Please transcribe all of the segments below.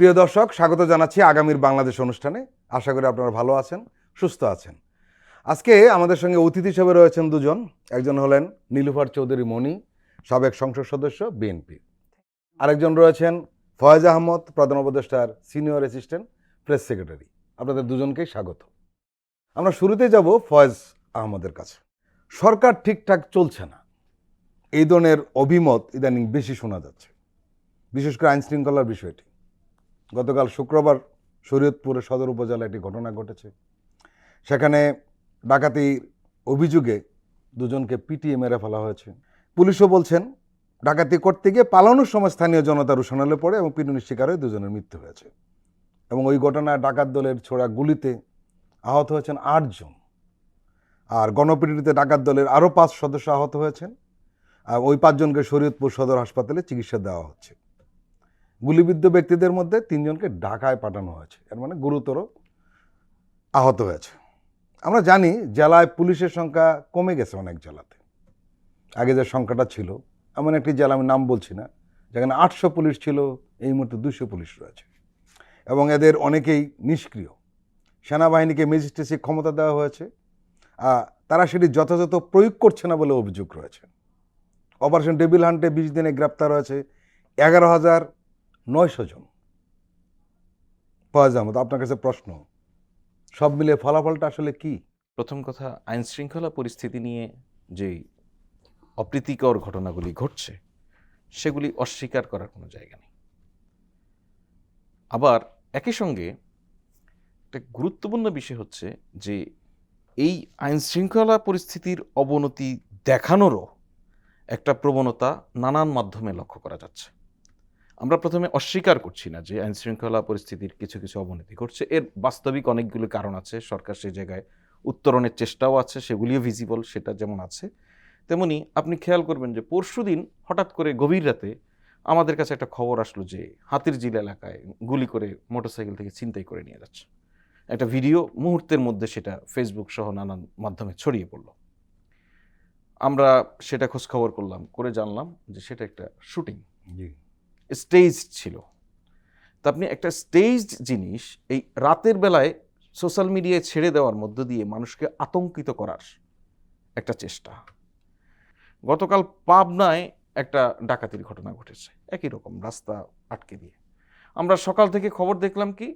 প্রিয় দর্শক, স্বাগত জানাচ্ছি আগামীর বাংলাদেশ অনুষ্ঠানে। আশা করি আপনারা ভালো আছেন, সুস্থ আছেন। আজকে আমাদের সঙ্গে অতিথি হিসেবে রয়েছেন দুজন। একজন হলেন নীলুফার চৌধুরী মনি, সাবেক সংসদ সদস্য বিএনপি। আরেকজন রয়েছেন ফয়েজ আহমদ, প্রধান উপদেষ্টার সিনিয়র অ্যাসিস্ট্যান্ট প্রেস সেক্রেটারি। আপনাদের দুজনকেই স্বাগত। আমরা শুরুতে যাব ফয়েজ আহমদের কাছে। সরকার ঠিকঠাক চলছে না, এই ধরনের অভিমত ইদানিং বেশি শোনা যাচ্ছে, বিশেষ করে আইন শৃঙ্খলার বিষয়টি। গতকাল শুক্রবার শরীয়তপুরের সদর উপজেলায় একটি ঘটনা ঘটেছে। সেখানে ডাকাতির অভিযোগে দুজনকে পিটিয়ে মেরে ফেলা হয়েছে। পুলিশও বলছেন ডাকাতি করতে গিয়ে পালানোর সময় স্থানীয় জনতা রোশনালে পড়ে এবং পিটুনির শিকার হয়ে দুজনের মৃত্যু হয়েছে। এবং ওই ঘটনায় ডাকাত দলের ছোড়া গুলিতে আহত হয়েছেন 8 জন। আর গণপিটুনিতে ডাকাত দলের আরও 5 সদস্য আহত হয়েছেন। আর ওই 5 জনকে শরীয়তপুর সদর হাসপাতালে চিকিৎসা দেওয়া হচ্ছে। গুলিবিদ্ধ ব্যক্তিদের মধ্যে 3 জনকে ঢাকায় পাঠানো হয়েছে, এর মানে গুরুতর আহত হয়েছে। আমরা জানি জেলায় পুলিশের সংখ্যা কমে গেছে অনেক জেলাতে। আগে যে সংখ্যাটা ছিল, এমন একটি জেলা আমি নাম বলছি না, যেখানে 800 পুলিশ ছিল, এই মুহূর্তে 200 পুলিশ রয়েছে এবং এদের অনেকেই নিষ্ক্রিয়। সেনাবাহিনীকে ম্যাজিস্ট্রেসি ক্ষমতা দেওয়া হয়েছে, তারা সেটি যথাযথ প্রয়োগ করছে না বলে অভিযোগ রয়েছে। অপারেশন ডেভিল হান্টে 20 দিনে গ্রেপ্তার হয়েছে 11,900 জন। ফয়েজ আহমদ, আপনার কাছে প্রশ্ন, সব মিলিয়ে ফলাফলটা আসলে কি? প্রথম কথা, আইন শৃঙ্খলা পরিস্থিতি নিয়ে যে অপ্রীতিকর ঘটনাগুলি ঘটছে সেগুলি অস্বীকার করার কোনো জায়গা নেই। আবার একই সঙ্গে একটা গুরুত্বপূর্ণ বিষয় হচ্ছে যে এই আইন শৃঙ্খলা পরিস্থিতির অবনতি দেখানোরও একটা প্রবণতা নানান মাধ্যমে লক্ষ্য করা যাচ্ছে। আমরা প্রথমে অস্বীকার করছি না যে আইন শৃঙ্খলা পরিস্থিতির কিছু কিছু অবনতি ঘটছে, এর বাস্তবিক অনেকগুলো কারণ আছে, সরকার সেই জায়গায় উত্তরণের চেষ্টাও আছে, সেগুলিও ভিজিবল, সেটা যেমন আছে তেমনি আপনি খেয়াল করবেন যে পরশুদিন হঠাৎ করে গভীর রাতে আমাদের কাছে একটা খবর আসলো যে হাতিরঝিল এলাকায় গুলি করে মোটরসাইকেল থেকে ছিনতাই করে নিয়ে যাচ্ছে। একটা ভিডিও মুহূর্তের মধ্যে সেটা ফেসবুক সহ নানান মাধ্যমে ছড়িয়ে পড়ল। আমরা সেটা খোঁজ খবর করলাম, করে জানলাম যে সেটা একটা শুটিং, স্টেজ ছিল। তা আপনি একটা স্টেজড জিনিস এই রাতের বেলায় সোশ্যাল মিডিয়ায় ছেড়ে দেওয়ার মধ্য দিয়ে মানুষকে আতঙ্কিত করার একটা চেষ্টা। গতকাল পাবনায় একটা ডাকাতির ঘটনা ঘটেছে, একই রকম রাস্তা আটকে দিয়ে। আমরা সকাল থেকে খবর দেখলাম কি,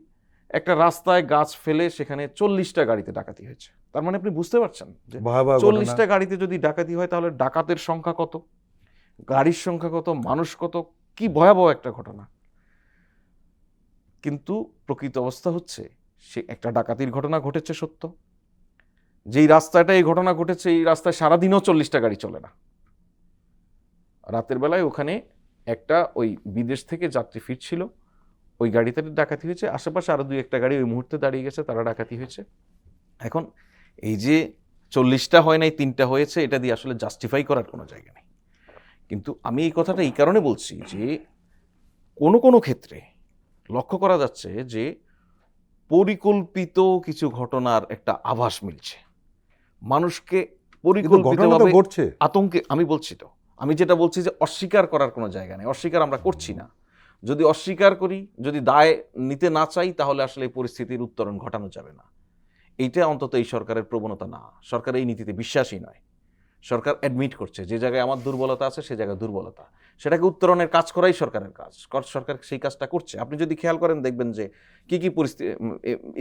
একটা রাস্তায় গাছ ফেলে সেখানে 40টা গাড়িতে ডাকাতি হয়েছে। তার মানে আপনি বুঝতে পারছেন যে 40টা গাড়িতে যদি ডাকাতি হয় তাহলে ডাকাতের সংখ্যা কত, গাড়ির সংখ্যা কত, মানুষ কত, কি ভয়াবহ একটা ঘটনা। কিন্তু প্রকৃত অবস্থা হচ্ছে সে একটা ডাকাতির ঘটনা ঘটেছে সত্য, যেই রাস্তাটা এই ঘটনা ঘটেছে এই রাস্তায় সারাদিনও 40টা গাড়ি চলে না। রাতের বেলায় ওখানে একটা ওই বিদেশ থেকে যাত্রী ফিরছিল, ওই গাড়িতে ডাকাতি হয়েছে। আশেপাশে আরো 2-1টা গাড়ি ওই মুহূর্তে দাঁড়িয়ে গেছে, তারা ডাকাতি হয়েছে। এখন এই যে 40টা হয় নাই, 3টা হয়েছে, এটা দিয়ে আসলে জাস্টিফাই করার কোনো জায়গা নেই। কিন্তু আমি এই কথাটা এই কারণে বলছি যে কোনো কোনো ক্ষেত্রে লক্ষ্য করা যাচ্ছে যে পরিকল্পিত কিছু ঘটনার একটা আভাস মিলছে, মানুষকে পরিকল্পিতভাবে আতঙ্কে। আমি বলছি তো, আমি যেটা বলছি যে অস্বীকার করার কোনো জায়গা নেই, অস্বীকার আমরা করছি না। যদি অস্বীকার করি, যদি দায় নিতে না চাই, তাহলে আসলে এই পরিস্থিতির উত্তরণ ঘটানো যাবে না। এইটা অন্তত এই সরকারের প্রবণতা না। সরকার এই নীতিতে বিশ্বাসী নয়। সরকার অ্যাডমিট করছে যে জায়গায় আমার দুর্বলতা আছে সে জায়গায় দুর্বলতা, সেটাকে উত্তরণের কাজ করাই সরকারের কাজ। সরকার সেই কাজটা করছে। আপনি যদি খেয়াল করেন দেখবেন যে কি পরিস্থিতি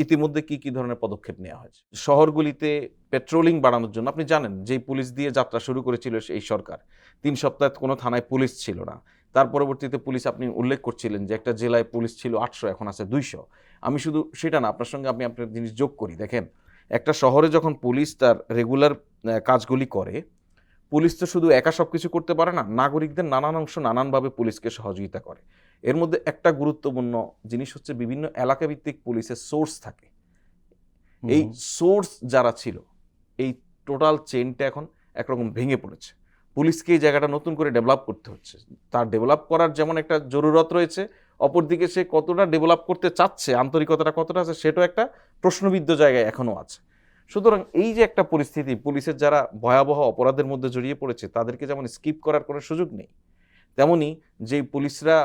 ইতিমধ্যে কি ধরনের পদক্ষেপ নেওয়া হয়েছে। শহরগুলিতে পেট্রোলিং বাড়ানোর জন্য আপনি জানেন যে পুলিশ দিয়ে যাত্রা শুরু করেছিল এই সরকার, 3 সপ্তাহ কোনো থানায় পুলিশ ছিল না। তার পরবর্তীতে পুলিশ, আপনি উল্লেখ করছিলেন যে একটা জেলায় পুলিশ ছিল 800, এখন আছে 200। আমি শুধু সেটা না, আপনার সঙ্গে আমি আপনার জিনিস যোগ করি। দেখেন, একটা শহরে যখন পুলিশ তার রেগুলার কাজগুলি করে, পুলিশ তো শুধু একা সব কিছু করতে পারে না, নাগরিকদের নানান অংশ নানানভাবে পুলিশকে সহযোগিতা করে। এর মধ্যে একটা গুরুত্বপূর্ণ জিনিস হচ্ছে বিভিন্ন এলাকাভিত্তিক পুলিশের সোর্স থাকে। এই সোর্স যারা ছিল, এই টোটাল চেইনটা এখন একরকম ভেঙে পড়েছে। পুলিশকে এই জায়গাটা নতুন করে ডেভেলপ করতে হচ্ছে। তার ডেভেলপ করার যেমন একটা জরুরত রয়েছে, অপরদিকে সে কতটা ডেভেলপ করতে চাচ্ছে, আন্তরিকতাটা কতটা আছে, সেটাও একটা প্রশ্নবিদ্ধ জায়গায় এখনও আছে। সুতরাং এই যে একটা পরিস্থিতি, পুলিশের যারা ভয়াবহ অপরাধের মধ্যে জড়িয়ে পড়েছে তাদেরকে যেমন স্কিপ করার কোনো সুযোগ নেই, তেমনি যে পুলিশরা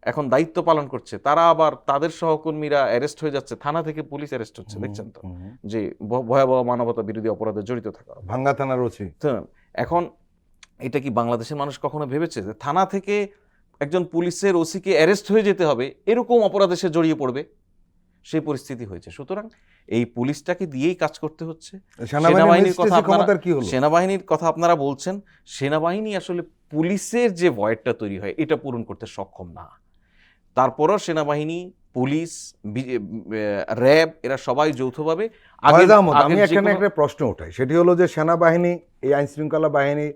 এখন দায়িত্ব পালন করছে, তারা আবার তাদের সহকর্মীরা অ্যারেস্ট হয়ে যাচ্ছে, থানা থেকে পুলিশ অ্যারেস্ট হচ্ছে, দেখছেন তো যে ভয়াবহ মানবতা বিরোধী অপরাধে জড়িত থাকা। ভাঙ্গা থানার ওসি। তো এখন এটা কি বাংলাদেশের মানুষ কখনো ভেবেছে যে থানা থেকে একজন পুলিশের ওসিকে অ্যারেস্ট হয়ে যেতে হবে, এরকম অপরাধে সে জড়িয়ে পড়বে? সেই পরিস্থিতি হয়েছে। সুতরাং এই পুলিশটাকে দিয়েই কাজ করতে হচ্ছে। সেনাবাহিনীর কথা আপনারা বলছেন, সেনাবাহিনী আসলে পুলিশের যে ভয়েরটা তৈরি হয় এটা পূরণ করতে সক্ষম না। তারপরও সেনাবাহিনী, পুলিশ, র্যাব এরা সবাই যৌথভাবে আমি এখানে একটা প্রশ্ন ওঠাই, সেটি হলো যে সেনাবাহিনী এই আইন শৃঙ্খলা বাহিনী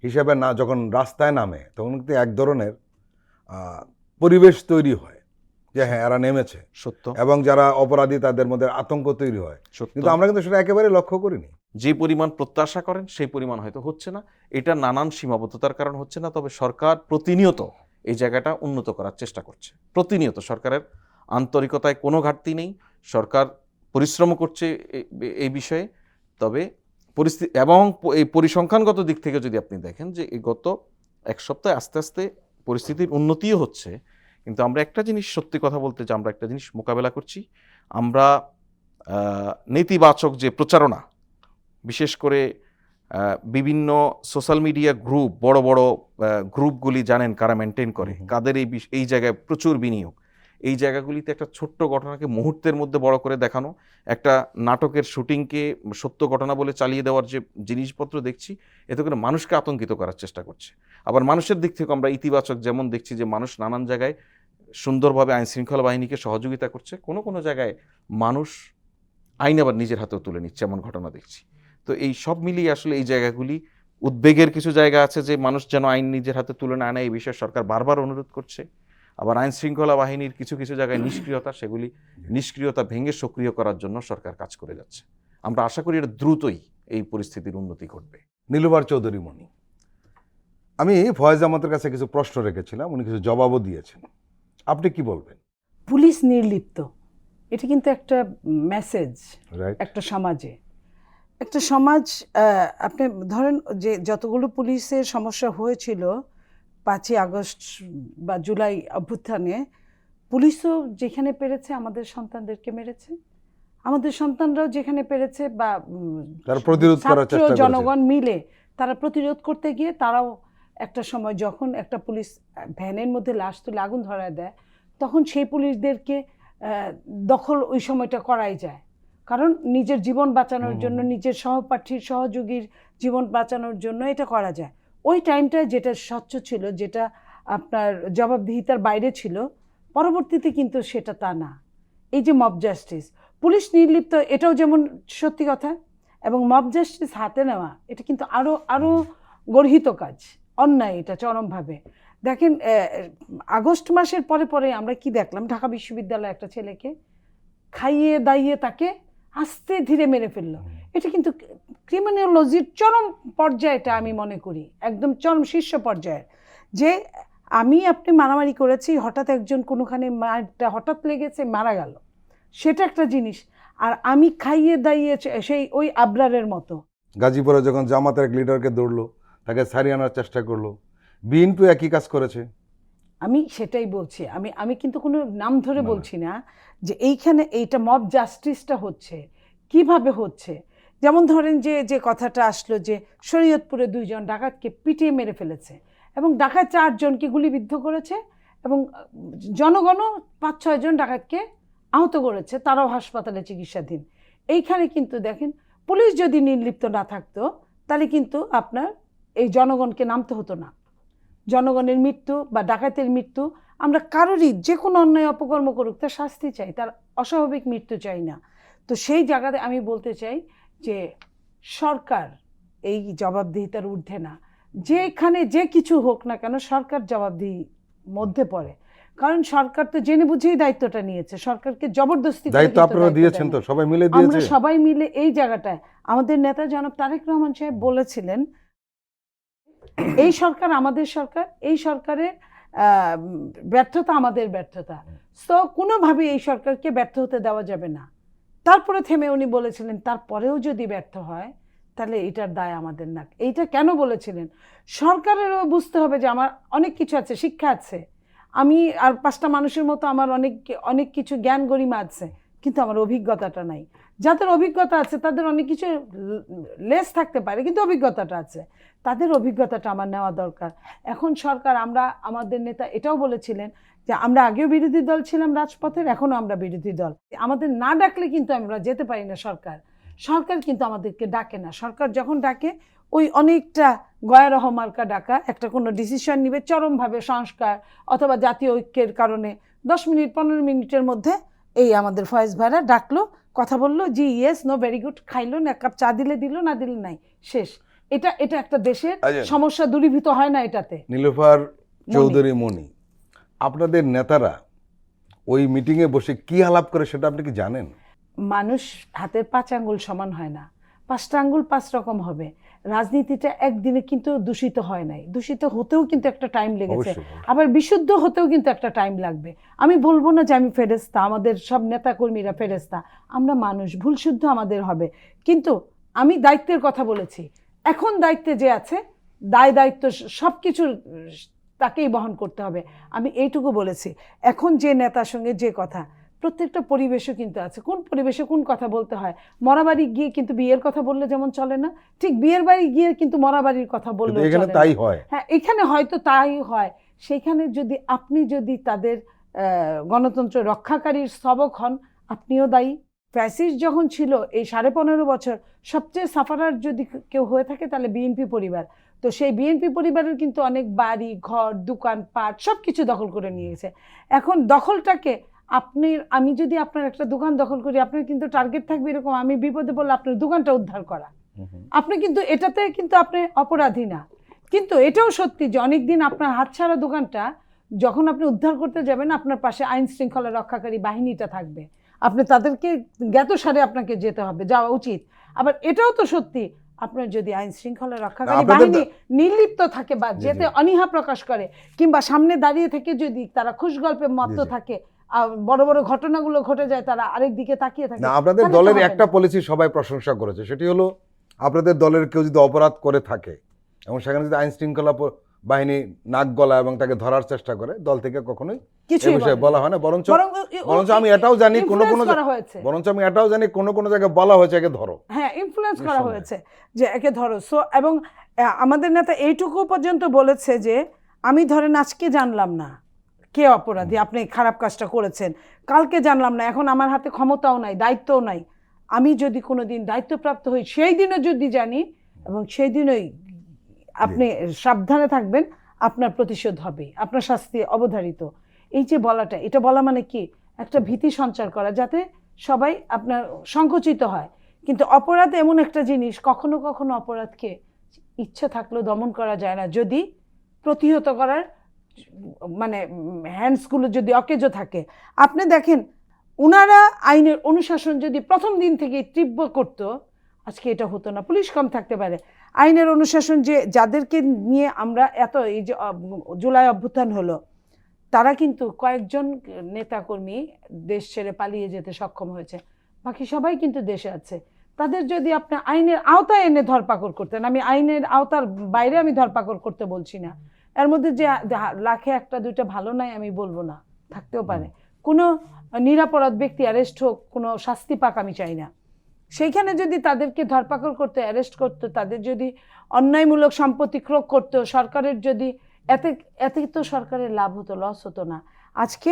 হিসেবে না যখন রাস্তায় নামে তখন কিন্তু এক ধরনের পরিবেশ তৈরি হয় যে হ্যাঁ এরা নেমেছে, সত্য, এবং যারা অপরাধী তাদের মধ্যে আতঙ্ক তৈরি হয়, কিন্তু আমরা কিন্তু সেটা একেবারে লক্ষ্য করিনি। যে পরিমাণ প্রত্যাশা করেন সেই পরিমাণ হয়তো হচ্ছে না, এটা নানান সীমাবদ্ধতার কারণ হচ্ছে না। তবে সরকার প্রতিনিয়ত এই জায়গাটা উন্নত করার চেষ্টা করছে, প্রতিনিয়ত সরকারের আন্তরিকতায় কোনো ঘাটতি নেই, সরকার পরিশ্রম করছে এই বিষয়ে। তবে পরিস্থিতি এবং এই পরিসংখ্যানগত দিক থেকে যদি আপনি দেখেন যে এই গত এক সপ্তাহে আস্তে আস্তে পরিস্থিতির উন্নতিও হচ্ছে, কিন্তু আমরা একটা জিনিস সত্যি কথা বলতে যে আমরা একটা জিনিস মোকাবেলা করছি, আমরা নেতিবাচক যে প্রচারণা, বিশেষ করে বিভিন্ন সোশ্যাল মিডিয়া গ্রুপ, বড় বড় গ্রুপগুলি জানেন কারা মেনটেন করে, কাদের এই জায়গায় প্রচুর বিনিয়োগ, এই জায়গাগুলিতে একটা ছোট্ট ঘটনাকে মুহূর্তের মধ্যে বড় করে দেখানো, একটা নাটকের শুটিংকে সত্য ঘটনা বলে চালিয়ে দেওয়ার যে জিনিসপত্র দেখছি, এতে করে মানুষকে আতঙ্কিত করার চেষ্টা করছে। আবার মানুষের দিক থেকে আমরা ইতিবাচক যেমন দেখছি যে মানুষ নানান জায়গায় সুন্দরভাবে আইন শৃঙ্খলা বাহিনীকে সহযোগিতা করছে, কোনো কোনো জায়গায় মানুষ আইন আবার নিজের হাতেও তুলে নিচ্ছে, এমন ঘটনা দেখছি। তো এই সব মিলিয়ে আসলে এই জায়গাগুলি উদ্বেগের কিছু জায়গা আছে যে মানুষ যেন আইন নিজের হাতে তুলে না নেয়, এই বিষয়ে সরকার বারবার অনুরোধ করছে। আবার আইন শৃঙ্খলা বাহিনীর কিছু কিছু জায়গায় নিষ্ক্রিয়তা, সেগুলি নিষ্ক্রিয়তা ভেঙে সক্রিয় করার জন্য সরকার কাজ করে যাচ্ছে। আমরা আশা করি এটা দ্রুতই এই পরিস্থিতির উন্নতি ঘটবে। নীলুফার চৌধুরী মনি, আমি ফয়েজ আহমদের কাছে কিছু প্রশ্ন রেখেছিলাম, উনি কিছু জবাবও দিয়েছেন, আপনি কি বলবেন? পুলিশ নির্লিপ্ত, এটা কিন্তু একটা মেসেজ রাইট। একটা সমাজে, একটা সমাজ আপনি ধরেন যে যতগুলো পুলিশের সমস্যা হয়েছিল 5ই আগস্ট বা জুলাই অভ্যুত্থানে, পুলিশও যেখানে পেরেছে আমাদের সন্তানদেরকে মেরেছে, আমাদের সন্তানরাও যেখানে পেরেছে বা তারা প্রতিরোধ করার চেষ্টা করেছে, জনগণ মিলে তারা প্রতিরোধ করতে গিয়ে তারাও একটা সময় যখন একটা পুলিশ ভ্যানের মধ্যে লাশ তুলে আগুন ধরায় দেয়, তখন সেই পুলিশদেরকে দখল ওই সময়টা করাই যায়, কারণ নিজের জীবন বাঁচানোর জন্য, নিজের সহপাঠীর সহযোগীর জীবন বাঁচানোর জন্য এটা করা যায়। ওই টাইমটায় যেটা স্বচ্ছ ছিল, যেটা আপনার জবাবদিহিতার বাইরে ছিল, পরবর্তীতে কিন্তু সেটা তা না। এই যে মব জাস্টিস, পুলিশ নির্লিপ্ত, এটাও যেমন সত্যি কথা, এবং মব জাস্টিস হাতে নেওয়া এটা কিন্তু আরও আরও গর্হিত কাজ, অন্যায় এটা চরমভাবে। দেখেন আগস্ট মাসের পরে পরে আমরা কি দেখলাম, ঢাকা বিশ্ববিদ্যালয়ে একটা ছেলেকে খাইয়ে দাইয়ে তাকে আস্তে ধীরে মেরে ফেললো। এটা কিন্তু ক্রিমিনোলজির চরম পর্যায়ে, এটা আমি মনে করি একদম চরম শীর্ষ পর্যায়ের, যে আপনি মারামারি করেছি, হঠাৎ একজন কোনোখানে মারটা হঠাৎ লেগেছে, মারা গেল, সেটা একটা জিনিস। আর আমি খাইয়ে দাইয়ে সেই ওই আবরারের মতো গাজীপুরে যখন জামাতের এক লিডারকে দৌড়লো, তাকে ছাড়িয়ে আনার চেষ্টা করলো, বিএনপি একই কাজ করেছে। আমি সেটাই বলছি, আমি কিন্তু কোনো নাম ধরে বলছি না যে এইখানে এইটা মব জাস্টিসটা হচ্ছে কিভাবে হচ্ছে। যেমন ধরেন যে কথাটা আসলো যে শরীয়তপুরে 2 জন ডাকাতকে পিটিয়ে মেরে ফেলেছে, এবং ডাকাত 4 জনকে গুলিবিদ্ধ করেছে, এবং জনগণও 5-6 জন ডাকাতকে আহত করেছে, তারাও হাসপাতালে চিকিৎসাধীন। এইখানে কিন্তু দেখেন, পুলিশ যদি নির্লিপ্ত না থাকতো তাহলে কিন্তু আপনার এই জনগণকে নামতে হতো না। জনগণের মৃত্যু বা ডাকাতের মৃত্যু, আমরা কারোরই যে কোনো অন্যায় অপকর্ম করুক তার শাস্তি চাই, তার অস্বাভাবিক মৃত্যু চাই না। তো সেই জায়গাতে আমি বলতে চাই যে সরকার এই জবাবদিহিতার ঊর্ধ্বে না, যেখানে যে কিছু হোক না কেন সরকার জবাবদিহি মধ্যে পড়ে, কারণ সরকার তো জেনে বুঝেই দায়িত্বটা নিয়েছে, সরকারকে জবরদস্তি দায়িত্ব আপনারা দিয়েছেন, তো সবাই মিলে দিয়েছে, আমরা সবাই মিলে এই জায়গাটায়। আমাদের নেতা জনাব তারেক রহমান সাহেব বলেছিলেন, এই সরকার আমাদের সরকার, এই সরকারের ব্যর্থতা আমাদের ব্যর্থতা, তো কোনোভাবে এই সরকারকে ব্যর্থ হতে দেওয়া যাবে না। তারপরে থেমে উনি বলেছিলেন, তারপরেও যদি ব্যর্থ হয় তাহলে এটার দায় আমাদের না। এইটা কেন বলেছিলেন? সরকারেরও বুঝতে হবে যে আমার অনেক কিছু আছে, শিক্ষা আছে, আমি আর 5টা মানুষের মতো আমার অনেক অনেক কিছু জ্ঞান গরিমা আছে, কিন্তু আমার অভিজ্ঞতাটা নাই। যাদের অভিজ্ঞতা আছে তাদের অনেক কিছু লেস থাকতে পারে, কিন্তু অভিজ্ঞতাটা আছে, তাদের অভিজ্ঞতাটা আমার নেওয়া দরকার। এখন সরকার, আমরা আমাদের নেতা এটাও বলেছিলেন যে আমরা আগেও বিরোধী দল ছিলাম রাজপথের, এখনও আমরা বিরোধী দল। আমাদের না ডাকলে কিন্তু আমরা যেতে পারি না। সরকার কিন্তু আমাদেরকে ডাকে না। সরকার যখন ডাকে ওই অনেকটা গয়া রহমার্কা ডাকা, একটা কোনো ডিসিশন নিবে চরমভাবে সংস্কার অথবা জাতীয় ঐক্যের কারণে 10 মিনিট 15 মিনিটের মধ্যে এই আমাদের ফয়েজ ভাইরা ডাকলো, কথা বললো, জি ইয়েস নো ভেরি গুড, খাইলো, এক কাপ চা দিলে দিল, না দিলে নাই, শেষ। এটা একটা দেশের সমস্যা দূরীভূত হয় না এটাতে। নীলুফার চৌধুরী মনি, আপনাদের নেতারা ওই মিটিংয়ে বসে কি আলাপ করে সেটা আপনি কি জানেন? মানুষ হাতের 5 আঙ্গুল সমান হয় না, 5টা আঙ্গুল 5 রকম হবে। রাজনীতিটা একদিনে কিন্তু দূষিত হয় নাই, দূষিত হতেও কিন্তু একটা টাইম লেগেছে, আবার বিশুদ্ধ হতেও কিন্তু একটা টাইম লাগবে। আমি বলবো না যে আমি ফেরেস্তা, আমাদের সব নেতা কর্মীরা ফেরেস্তা, আমরা মানুষ, ভুল শুদ্ধ আমাদের হবে। কিন্তু আমি দায়িত্বের কথা বলেছি। এখন দায়িত্বে যে আছে, দায়িত্ব সব কিছুর তাকেই বহন করতে হবে। আমি এইটুকু বলেছি। এখন যে নেতার সঙ্গে যে কথা, প্রত্যেকটা পরিবেশও কিন্তু আছে, কোন পরিবেশে কোন কথা বলতে হয়। মরাবাড়ি গিয়ে কিন্তু বিয়ের কথা বললে যেমন চলে না, ঠিক বিয়ের বাড়ি গিয়ে কিন্তু মরাবাড়ির কথা বললে এখানে তাই হয়। হ্যাঁ, এখানে হয়তো তাই হয়। সেখানে যদি আপনি তাদের গণতন্ত্র রক্ষাকারীর স্তবক হন, আপনিও দায়ী। ফ্যাসিস্ট যখন ছিল এই 15.5 বছর, সবচেয়ে সাফারার যদি কেউ হয়ে থাকে তাহলে বিএনপি পরিবার। তো সেই বিএনপি পরিবারের কিন্তু অনেক বাড়ি ঘর দোকানপাট সব কিছু দখল করে নিয়েছে। এখন দখলটাকে আমি যদি আপনার একটা দোকান দখল করি, আপনার কিন্তু টার্গেট থাকবে এরকম, আমি বিপদে পড়লে আপনার দোকানটা উদ্ধার করা। আপনি কিন্তু এটাতে কিন্তু আপনি অপরাধী না। কিন্তু এটাও সত্যি যে অনেকদিন আপনার হাতছাড়া দোকানটা যখন আপনি উদ্ধার করতে যাবেন, আপনার পাশে আইন শৃঙ্খলা রক্ষাকারী বাহিনীটা থাকবে, আপনি তাদেরকে জ্ঞাতসারে আপনাকে যেতে হবে, যাওয়া উচিত। আবার এটাও তো সত্যি, আপনার যদি আইন শৃঙ্খলা রক্ষাকারী বাহিনী নির্লিপ্ত থাকে বা যেতে অনীহা প্রকাশ করে, কিংবা সামনে দাঁড়িয়ে থেকে যদি তারা খুশ গল্পে মত্ত থাকে, বড় বড় ঘটনাগুলো ঘটে যায়, তারা আরেক দিকে তাকিয়ে থাকে। না, আপনাদের দলের একটা পলিসি সবাই প্রশংসা করেছে, সেটি হলো আপনাদের দলের কেউ যদি অপরাধ করে থাকে এবং সেখানে যদি আইন শৃঙ্খলা বাহিনী নাক গলা এবং তাকে ধরার চেষ্টা করে, দল থেকে কখনোই কিছু বিষয়ে বলা হয় না। বরঞ্চ আমি এটাও জানি কোনো কোনো জায়গায় বলা হয়েছে একে ধরো। হ্যাঁ, ইনফ্লুয়েন্স করা হয়েছে যে একে ধরো। সো এবং আমাদের নেতা এইটুকু পর্যন্ত বলেছে যে আমি ধরেন আজকে জানলাম না কে অপরাধী, আপনি খারাপ কাজটা করেছেন, কালকে জানলাম না, এখন আমার হাতে ক্ষমতাও নাই, দায়িত্বও নাই, আমি যদি কোনোদিন দায়িত্বপ্রাপ্ত হই সেই দিনও যদি জানি, এবং সেই দিনই আপনি সাবধানে থাকবেন, আপনার প্রতিশোধ হবে, আপনার শাস্তি অবধারিত। এই যে বলাটা, এটা বলা মানে কি, একটা ভীতি সঞ্চার করা, যাতে সবাই আপনার সংকুচিত হয়। কিন্তু অপরাধ এমন একটা জিনিস, কখনো কখনো অপরাধকে ইচ্ছা থাকলেও দমন করা যায় না, যদি প্রতিহত করার মানে হ্যান্ডসগুলো যদি অকেজো থাকে। আপনি দেখেন, ওনারা আইনের অনুশাসন যদি প্রথম দিন থেকে তীব্র করত, আজকে এটা হতো না। পুলিশ কম থাকতে পারে, আইনের অনুশাসন যে যাদেরকে নিয়ে আমরা এই যে জুলাই অভ্যুত্থান হলো, তারা কিন্তু কয়েকজন নেতাকর্মী দেশ ছেড়ে পালিয়ে যেতে সক্ষম হয়েছে, বাকি সবাই কিন্তু দেশে আছে। তাদের যদি আপনি আইনের আওতায় এনে ধরপাকড় করতেন, আমি আইনের আওতার বাইরে আমি ধরপাকড় করতে বলছি না, এর মধ্যে যে লাখে 1-2টা ভালো নাই আমি বলবো না, থাকতেও পারে, কোনো নিরাপরাধ ব্যক্তি অ্যারেস্ট হোক, কোনো শাস্তি পাক আমি চাই না। সেইখানে যদি তাদেরকে ধরপাকড় করতে, অ্যারেস্ট করতো, তাদের যদি অন্যায়মূলক সম্পত্তি ক্রয় করতো, সরকারের যদি এতে তো সরকারের লাভ হতো, লস হতো না। আজকে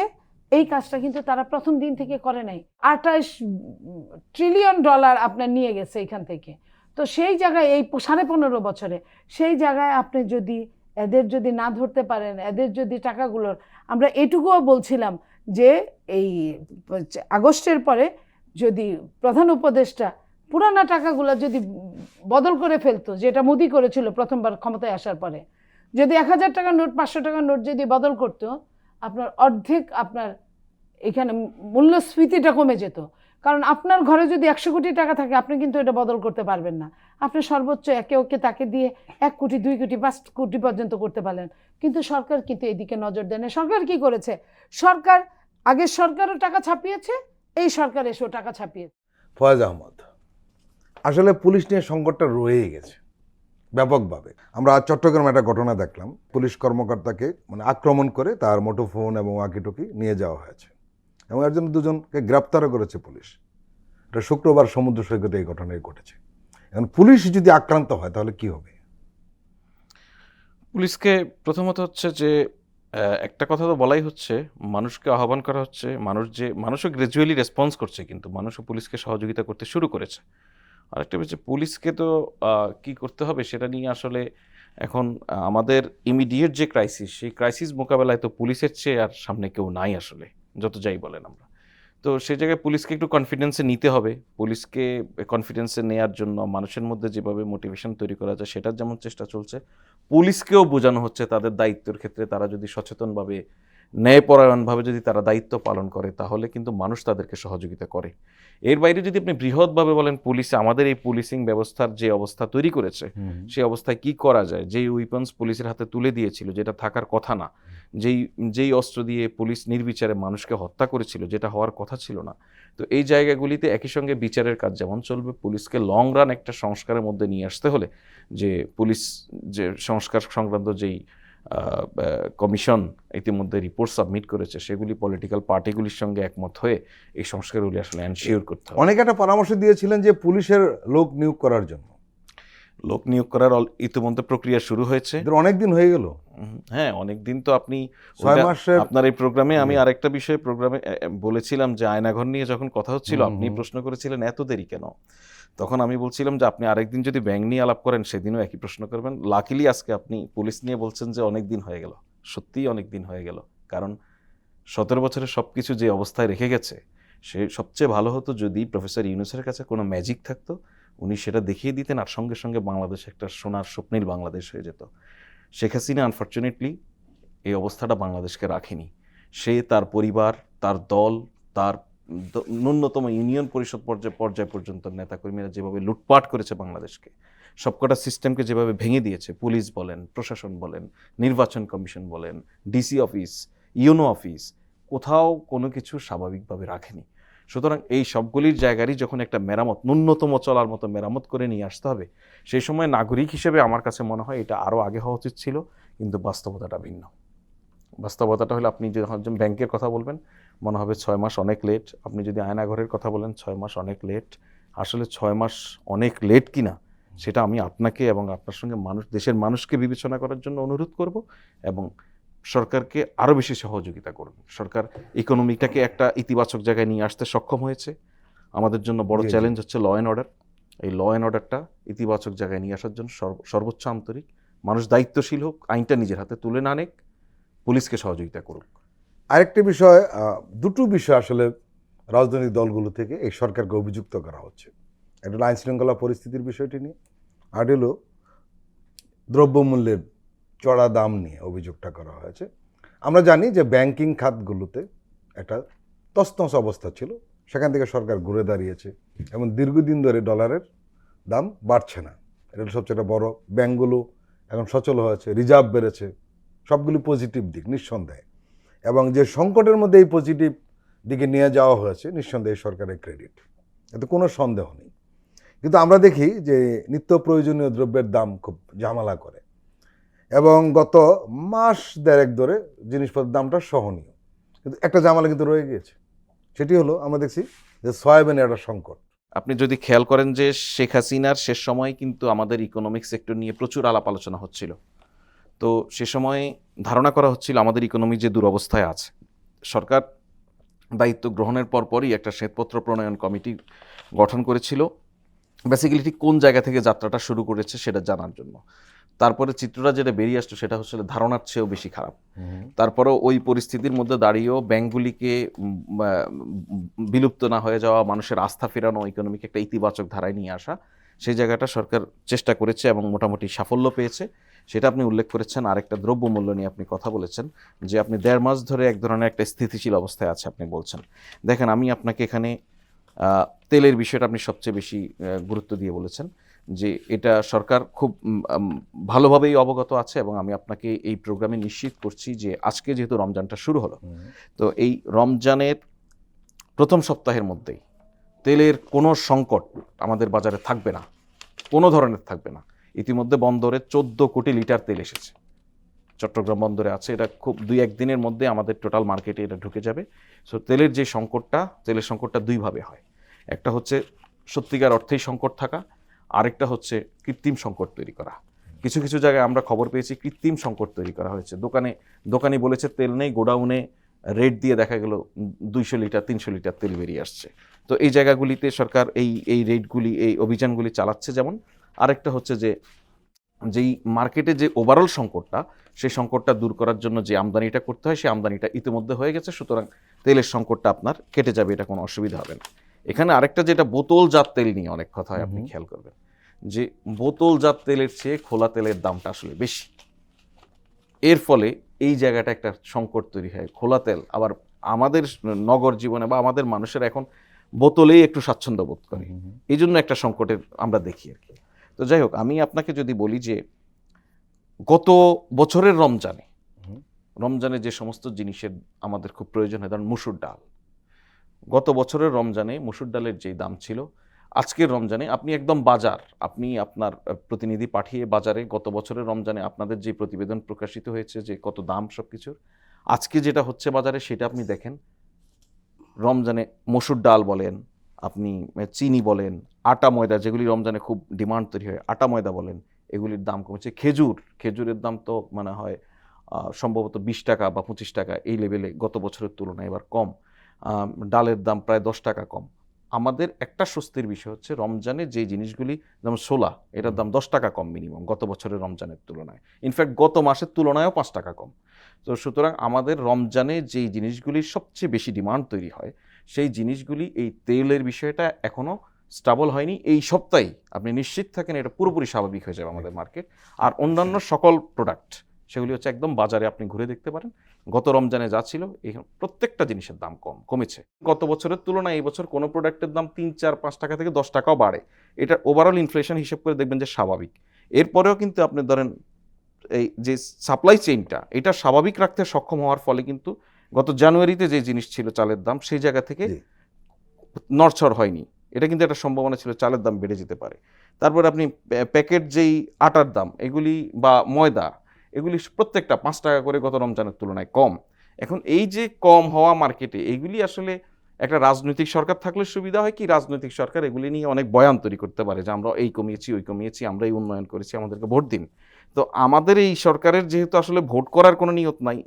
এই কাজটা কিন্তু তারা প্রথম দিন থেকে করে নাই। $28 ট্রিলিয়ন আপনার নিয়ে গেছে এখান থেকে। তো সেই জায়গায় এই 15.5 বছরে সেই জায়গায় আপনি যদি এদের যদি না ধরতে পারেন, এদের যদি টাকাগুলোর, আমরা এটুকুও বলছিলাম যে এই আগস্টের পরে যদি প্রধান উপদেষ্টা পুরানা টাকাগুলো যদি বদল করে ফেলতো, যেটা মোদি করেছিল প্রথমবার ক্ষমতায় আসার পরে, যদি 1000 টাকার নোট 500 টাকার নোট যদি বদল করতো, আপনার অর্ধেক আপনার এখানে মূল্যস্ফীতিটা কমে যেত। কারণ আপনার ঘরে যদি 100 কোটি টাকা থাকে, আপনি কিন্তু এটা বদল করতে পারবেন না। আপনি সর্বোচ্চ একে তাকে দিয়ে 1 কোটি 2 কোটি 5 কোটি পর্যন্ত করতে পারলেন। কিন্তু সরকার কিন্তু এদিকে নজর দেয় না। সরকার কি করেছে? সরকার আগের সরকারও টাকা ছাপিয়েছে, এই সরকার এসেও টাকা ছাপিয়েছে। ফয়েজ আহমদ, আসলে পুলিশ নিয়ে সংকটটা রয়েই গেছে, ব্যাপকভাবে। আমরা আজ চট্টগ্রামে একটা ঘটনা দেখলাম, পুলিশ কর্মকর্তাকে মানে আক্রমণ করে তার মুঠোফোন এবং ওয়াকিটকি নিয়ে যাওয়া হয়েছে এবং একজন দুজনকে গ্রেপ্তারও করেছে পুলিশ। এটা শুক্রবার সমুদ্র সৈকতে এই ঘটনাটি ঘটেছে। এখন পুলিশ যদি আক্রান্ত হয় তাহলে কি হবে? পুলিশকে প্রথমত হচ্ছে যে একটা কথা তো বলাই হচ্ছে, মানুষকে আহ্বান করা হচ্ছে, মানুষও গ্র্যাজুয়ালি রেসপন্স করছে, কিন্তু মানুষও পুলিশকে সহযোগিতা করতে শুরু করেছে। আরেকটা হচ্ছে পুলিশকে তো কি করতে হবে সেটা নিয়ে আসলে এখন আমাদের ইমিডিয়েট যে ক্রাইসিস, সেই ক্রাইসিস মোকাবেলায় তো পুলিশের চেয়ে আর সামনে কেউ নাই আসলে, যত যাই বলেন আমরা। তো সেই জায়গায় পুলিশকে একটু কনফিডেন্সে নিতে হবে। পুলিশকে কনফিডেন্সে নেওয়ার জন্য মানুষের মধ্যে যেভাবে মোটিভেশন তৈরি করা যায় সেটার যেমন চেষ্টা চলছে, পুলিশকেও বোঝানো হচ্ছে তাদের দায়িত্বের ক্ষেত্রে তারা যদি সচেতনভাবে, ন্যায়পরায়ণভাবে যদি তারা দায়িত্ব পালন করে তাহলে কিন্তু মানুষ তাদেরকে সহযোগিতা করে। এর বাইরে যদি আপনি বৃহৎভাবে বলেন পুলিশে আমাদের এই পুলিশিং ব্যবস্থার যে অবস্থা তৈরি করেছে, সেই অবস্থায় কি করা যায়, যেই উইপন্স পুলিশের হাতে তুলে দিয়েছিল যেটা থাকার কথা না, যেই অস্ত্র দিয়ে পুলিশ নির্বিচারে মানুষকে হত্যা করেছিল যেটা হওয়ার কথা ছিল না, তো এই জায়গাগুলিতে একই সঙ্গে বিচারের কাজ যেমন চলবে, পুলিশকে লং রান একটা সংস্কারের মধ্যে নিয়ে আসতে হলে যে পুলিশ যে সংস্কার সংক্রান্ত যেই কমিশন ইতিমধ্যে রিপোর্ট সাবমিট করেছে সেগুলি পলিটিক্যাল পার্টিগুলির সঙ্গে একমত হয়ে এই সংস্কারগুলি আসলে এনশিওর করতে হবে। অনেকে একটা পরামর্শ দিয়েছিলেন যে পুলিশের লোক নিয়োগ করার জন্য। লোক নিয়োগ করার ইতিমধ্যে প্রক্রিয়া শুরু হয়েছে। এদের অনেক দিন হয়ে গেল। হ্যাঁ, অনেক দিন তো আপনি 6 মাসের আপনার এই প্রোগ্রামে আমি আরেকটা বিষয়ে প্রোগ্রামে বলেছিলাম যে আয়নাঘর নিয়ে যখন কথা হচ্ছিল আপনি প্রশ্ন করেছিলেন এত দেরি কেন, তখন আমি বলছিলাম যে আপনি আরেকদিন যদি ব্যাংক নিয়ে আলাপ করেন সেদিনও একই প্রশ্ন করবেন। লাকিলি আজকে আপনি পুলিশ নিয়ে বলছেন যে অনেক দিন হয়ে গেল, সত্যিই অনেক দিন হয়ে গেল, কারণ 17 বছরের সব কিছু যে অবস্থায় রেখে গেছে সে সবচেয়ে ভালো হতো যদি প্রফেসর ইউনূসের কাছে কোনো ম্যাজিক থাকতো, উনি সেটা দেখিয়ে দিতেন আর সঙ্গে সঙ্গে বাংলাদেশ একটা সোনার স্বপ্নীল বাংলাদেশ হয়ে যেত। শেখ হাসিনা আনফর্চুনেটলি এই অবস্থাটা বাংলাদেশকে রাখেনি। সে, তার পরিবার, তার দল, তার ন্যূনতম ইউনিয়ন পরিষদ পর্যায় পর্যন্ত নেতাকর্মীরা যেভাবে লুটপাট করেছে বাংলাদেশকে, সবকটা সিস্টেমকে যেভাবে ভেঙে দিয়েছে, পুলিশ বলেন, প্রশাসন বলেন, নির্বাচন কমিশন বলেন, ডিসি অফিস, ইউনো অফিস, কোথাও কোনো কিছু স্বাভাবিকভাবে রাখেনি। সুতরাং এই সবগুলির জায়গারই যখন একটা মেরামত, ন্যূনতম চলার মতো মেরামত করে নিয়ে আসতে হবে, সেই সময় নাগরিক হিসেবে আমার কাছে মনে হয় এটা আরও আগে হওয়া উচিত ছিল, কিন্তু বাস্তবতাটা ভিন্ন। বাস্তবতাটা হলে আপনি যখন ব্যাংকের কথা বলবেন মনে হবে 6 মাস অনেক লেট, আপনি যদি আয়নাঘরের কথা বলেন 6 মাস অনেক লেট। আসলে 6 মাস অনেক লেট কিনা সেটা আমি আপনাকে এবং আপনার সঙ্গে দেশের মানুষকে বিবেচনা করার জন্য অনুরোধ করব এবং সরকারকে আরও বেশি সহযোগিতা করব। সরকার ইকোনমিটাকে একটা ইতিবাচক জায়গায় নিয়ে আসতে সক্ষম হয়েছে। আমাদের জন্য বড় চ্যালেঞ্জ হচ্ছে ল অ্যান্ড অর্ডার। এই ল অ্যান্ড অর্ডারটা ইতিবাচক জায়গায় নিয়ে আসার জন্য সর্বোচ্চ আন্তরিক, মানুষ দায়িত্বশীল হোক, আইনটা নিজের হাতে তুলে না নেক, পুলিশকে সহযোগিতা করুক। আরেকটি বিষয়, দুটো বিষয় আসলে রাজনৈতিক দলগুলো থেকে এই সরকারকে অভিযুক্ত করা হচ্ছে। একটা হলো আইন শৃঙ্খলা পরিস্থিতির বিষয়টি নিয়ে, আর হলো দ্রব্যমূল্যের চড়া দাম নিয়ে অভিযোগটা করা হয়েছে। আমরা জানি যে ব্যাংকিং খাতগুলোতে একটা তছনছ অবস্থা ছিল, সেখান থেকে সরকার ঘুরে দাঁড়িয়েছে এবং দীর্ঘদিন ধরে ডলারের দাম বাড়ছে না। এটা হলো সবচেয়ে বড়। ব্যাংকগুলো এখন সচল হয়েছে, রিজার্ভ বেড়েছে, সবগুলি পজিটিভ দিক নিঃসন্দেহে। এবং যে সংকটের মধ্যে এই পজিটিভ দিকে নিয়ে যাওয়া হয়েছে নিঃসন্দেহে সরকারের ক্রেডিট, এতে কোনো সন্দেহ নেই। কিন্তু আমরা দেখি যে নিত্য প্রয়োজনীয় দ্রব্যের দাম খুব ঝামেলা করে এবং গত মাস দেড়েক ধরে জিনিসপত্রের দামটা সহনীয়, কিন্তু একটা ঝামেলা কিন্তু রয়ে গিয়েছে। সেটি হলো আমরা দেখছি যে সয়াবিনের একটা সংকট। আপনি যদি খেয়াল করেন যে শেখ হাসিনার শেষ সময় কিন্তু আমাদের ইকোনমিক সেক্টর নিয়ে প্রচুর আলাপ আলোচনা হচ্ছিল। তো সে সময় ধারণা করা হচ্ছিল আমাদের ইকোনমি যে দুরবস্থায় আছে। সরকার দায়িত্ব গ্রহণের পরপরই একটা শ্বেতপত্র প্রণয়ন কমিটি গঠন করেছিল, বেসিক্যালি ঠিক কোন জায়গা থেকে যাত্রাটা শুরু করেছে সেটা জানার জন্য। তারপরে চিত্রটা যেটা বেরিয়ে আসতো সেটা হচ্ছে ধারণার চেয়েও বেশি খারাপ। তারপরেও ওই পরিস্থিতির মধ্যে দাঁড়িয়েও ব্যাংকগুলিকে বিলুপ্ত না হয়ে যাওয়া, মানুষের আস্থা ফেরানো, ইকোনমিক একটা ইতিবাচক ধারায় নিয়ে আসা, সেই জায়গাটা সরকার চেষ্টা করেছে এবং মোটামুটি সাফল্য পেয়েছে। সেটা আপনি উল্লেখ করেছেন। আরেকটা দ্রব্যমূল্য নিয়ে আপনি কথা বলেছেন যে আপনি 1.5 মাস ধরে এক ধরনের একটা স্থিতিশীল অবস্থায় আছে আপনি বলছেন। দেখেন, আমি আপনাকে এখানে তেলের বিষয়টা আপনি সবচেয়ে বেশি গুরুত্ব দিয়ে বলেছেন যে এটা সরকার খুব ভালোভাবেই অবগত আছে এবং আমি আপনাকে এই প্রোগ্রামে নিশ্চিত করছি যে আজকে যেহেতু রমজানটা শুরু হলো, তো এই রমজানের প্রথম সপ্তাহের মধ্যেই তেলের কোনো সংকট আমাদের বাজারে থাকবে না, কোনো ধরনের থাকবে না। ইতিমধ্যে বন্দরে 14 কোটি লিটার তেল এসেছে, চট্টগ্রাম বন্দরে আছে। এটা খুব 2-1 দিনের মধ্যে আমাদের টোটাল মার্কেটে এটা ঢুকে যাবে। সো তেলের সংকটটা দুইভাবে হয়। একটা হচ্ছে সত্যিকার অর্থেই সংকট থাকা, আরেকটা হচ্ছে কৃত্রিম সংকট তৈরি করা। কিছু কিছু জায়গায় আমরা খবর পেয়েছি কৃত্রিম সংকট তৈরি করা হয়েছে। দোকানি বলেছে তেল নেই, গোডাউনে রেট দিয়ে দেখা গেল 200 লিটার 300 লিটার তেল বেরিয়ে আসছে। তো এই জায়গাগুলিতে সরকার এই রেটগুলি, এই অভিযানগুলি চালাচ্ছে। যেমন আরেকটা হচ্ছে যেই মার্কেটে যে ওভারঅল সংকটটা, সেই সংকটটা দূর করার জন্য যে আমদানিটা করতে হয়, সেই আমদানিটা ইতিমধ্যে হয়ে গেছে। সুতরাং তেলের সংকটটা আপনার কেটে যাবে, এটা কোনো অসুবিধা হবে না। এখানে আরেকটা যেটা বোতলজাত তেল নিয়ে অনেক কথা হয়, আপনি খেয়াল করবেন যে বোতলজাত তেলের চেয়ে খোলা তেলের দামটা আসলে বেশি। এর ফলে এই জায়গাটা একটা সংকট তৈরি হয়। খোলা তেল আবার আমাদের নগর জীবনে বা আমাদের মানুষের এখন বোতলেই একটু স্বাচ্ছন্দ্য বোধ করে, এই জন্য একটা সংকটের আমরা দেখি আর কি। তো যাই হোক, আমি আপনাকে যদি বলি যে গত বছরের রমজানে যে সমস্ত জিনিসের আমাদের খুব প্রয়োজন হয়, ধরুন মুসুর ডাল, গত বছরের রমজানে মুসুর ডালের যেই দাম ছিল, আজকের রমজানে আপনি একদম আপনি আপনার প্রতিনিধি পাঠিয়ে বাজারে গত বছরের রমজানে আপনাদের যে প্রতিবেদন প্রকাশিত হয়েছে যে কত দাম সব কিছুর, আজকে যেটা হচ্ছে বাজারে সেটা আপনি দেখেন। রমজানে মসুর ডাল বলেন, আপনি চিনি বলেন, আটা ময়দা, যেগুলি রমজানে খুব ডিমান্ড তৈরি হয়, আটা ময়দা বলেন, এগুলির দাম কমেছে। খেজুরের দাম তো মনে হয় সম্ভবত 20 টাকা বা 25 টাকা এই লেভেলে গত বছরের তুলনায় এবার কম। ডালের দাম প্রায় 10 টাকা কম। আমাদের একটা স্বস্তির বিষয় হচ্ছে রমজানে যে জিনিসগুলি, যেমন ছোলা, এটার দাম 10 টাকা কম মিনিমাম গত বছরের রমজানের তুলনায়, ইনফ্যাক্ট গত মাসের তুলনায়ও 5 টাকা কম। তো সুতরাং আমাদের রমজানে যেই জিনিসগুলির সবচেয়ে বেশি ডিমান্ড তৈরি হয়, সেই জিনিসগুলি, এই তেলের বিষয়টা এখনও স্টেবল হয়নি। এই সপ্তাহেই আপনি নিশ্চিত থাকেন এটা পুরোপুরি স্বাভাবিক হয়ে যাবে আমাদের মার্কেট। আর অন্যান্য সকল প্রোডাক্ট, সেগুলি হচ্ছে একদম বাজারে আপনি ঘুরে দেখতে পারেন, গত রমজানে যা ছিল এই প্রত্যেকটা জিনিসের দাম কমেছে। গত বছরের তুলনায় এই বছর কোনো প্রোডাক্টের দাম 3, 4, 5 টাকা থেকে 10 টাকাও বাড়ে। এটা ওভারঅল ইনফ্লেশন হিসেব করে দেখবেন যে স্বাভাবিক। এরপরেও কিন্তু আপনি ধরেন এই যে সাপ্লাই চেইনটা, এটা স্বাভাবিক রাখতে সক্ষম হওয়ার ফলে কিন্তু গত জানুয়ারিতে যে জিনিস ছিল চালের দাম, সেই জায়গা থেকে নড়চড় হয়নি। এটা কিন্তু একটা সম্ভাবনা ছিল চালের দাম বেড়ে যেতে পারে। তারপর আপনি প্যাকেট যেই আটার দাম, এগুলি বা ময়দা, এগুলি প্রত্যেকটা 5 টাকা করে গত রমজানের তুলনায় কম। এখন এই যে কম হওয়া মার্কেটে, এগুলি আসলে একটা রাজনৈতিক সরকার থাকলে সুবিধা হয় কি, রাজনৈতিক সরকার এগুলি নিয়ে অনেক বয়ান তৈরি করতে পারে যে আমরা এই কমিয়েছি, ওই কমিয়েছি, আমরা এই উন্নয়ন করেছি, আমাদেরকে ভোট দিন। তো আমাদের এই সরকারের যেহেতু আসলে ভোট করার কোনো নিয়ত নাই,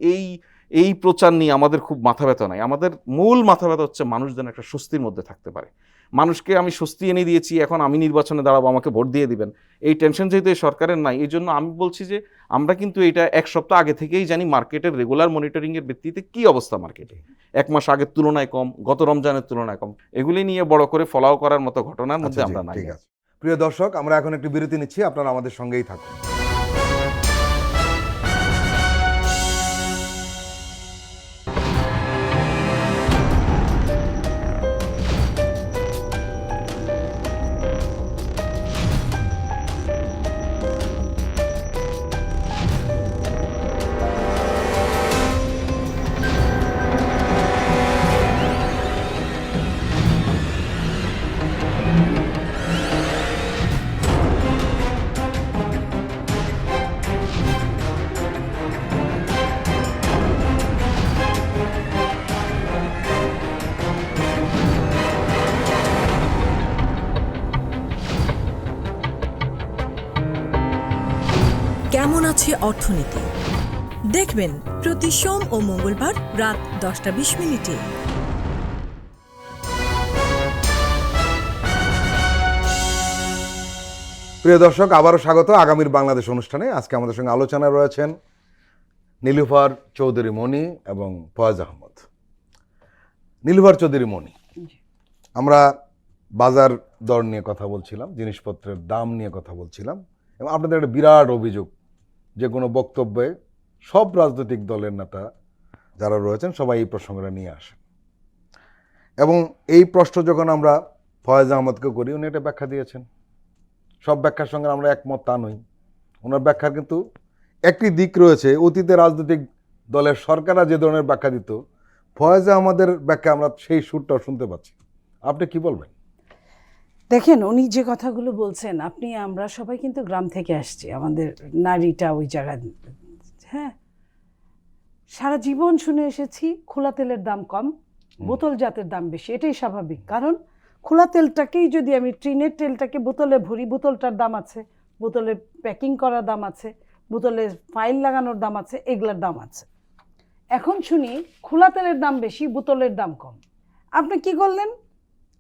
এই প্রচার নিয়ে আমাদের খুব মাথা ব্যথা নাই। আমাদের মূল মাথা ব্যথা হচ্ছে মানুষ যেন একটা স্বস্তির মধ্যে থাকতে পারে। মানুষকে আমি স্বস্তি এনে দিয়েছি, এখন আমি নির্বাচনে দাঁড়াবো, আমাকে ভোট দিয়ে দিবেন, এই টেনশন যেহেতু এই সরকারের নাই, এই জন্য আমি বলছি যে আমরা কিন্তু এটা 1 সপ্তাহ আগে থেকেই জানি মার্কেটের রেগুলার মনিটরিংয়ের ভিত্তিতে কি অবস্থা মার্কেটে, 1 মাস আগের তুলনায় কম, গত রমজানের তুলনায় কম। এগুলি নিয়ে বড় করে ফলাও করার মতো ঘটনার মধ্যে আমরা নাই। ঠিক আছে প্রিয় দর্শক, আমরা এখন একটু বিরতি নিচ্ছি, আপনারা আমাদের সঙ্গেই থাকুন। কেমন আছে অর্থনীতি দেখবেন প্রতি সোম ও মঙ্গলবার রাত 10:20 প্রিয় দর্শক, আবারও স্বাগত আগামীর বাংলাদেশ অনুষ্ঠানে। আজকে আমাদের সঙ্গে আলোচনায় রয়েছেন নীলুফার চৌধুরী মণি এবং ফয়েজ আহমদ। নীলুফার চৌধুরী মণি, আমরা বাজার দর নিয়ে কথা বলছিলাম, জিনিসপত্রের দাম নিয়ে কথা বলছিলাম, এবং আপনাদের একটা বিরাট অভিযোগ, যে কোনো বক্তব্যে সব রাজনৈতিক দলের নেতা যারা রয়েছেন সবাই এই প্রসঙ্গটা নিয়ে আসেন, এবং এই প্রশ্ন যখন আমরা ফয়েজ আহমদকে করি, উনি এটা ব্যাখ্যা দিয়েছেন। সব ব্যাখ্যার সঙ্গে আমরা একমত তা নই, ওনার ব্যাখ্যার কিন্তু একটি দিক রয়েছে। অতীতে রাজনৈতিক দলের সরকাররা যে ধরনের ব্যাখ্যা দিত, ফয়েজ আহমদের ব্যাখ্যা আমরা সেই সুরটাও শুনতে পাচ্ছি। আপনি কি বলবেন? দেখেন উনি যে কথাগুলো বলছেন, আমরা সবাই কিন্তু গ্রাম থেকে আসছি, আমাদের নারীটা ওই জায়গায়, হ্যাঁ, সারা জীবন শুনে এসেছি খোলা তেলের দাম কম, বোতল জাতের দাম বেশি। এটাই স্বাভাবিক, কারণ খোলা তেলটাকেই যদি আমি টিনের তেলটাকে বোতলে ভরি, বোতলটার দাম আছে, বোতলে প্যাকিং করার দাম আছে, বোতলে ফাইল লাগানোর দাম আছে, এগুলার দাম আছে। এখন শুনি খোলা তেলের দাম বেশি, বোতলের দাম কম। আপনি কি করলেন?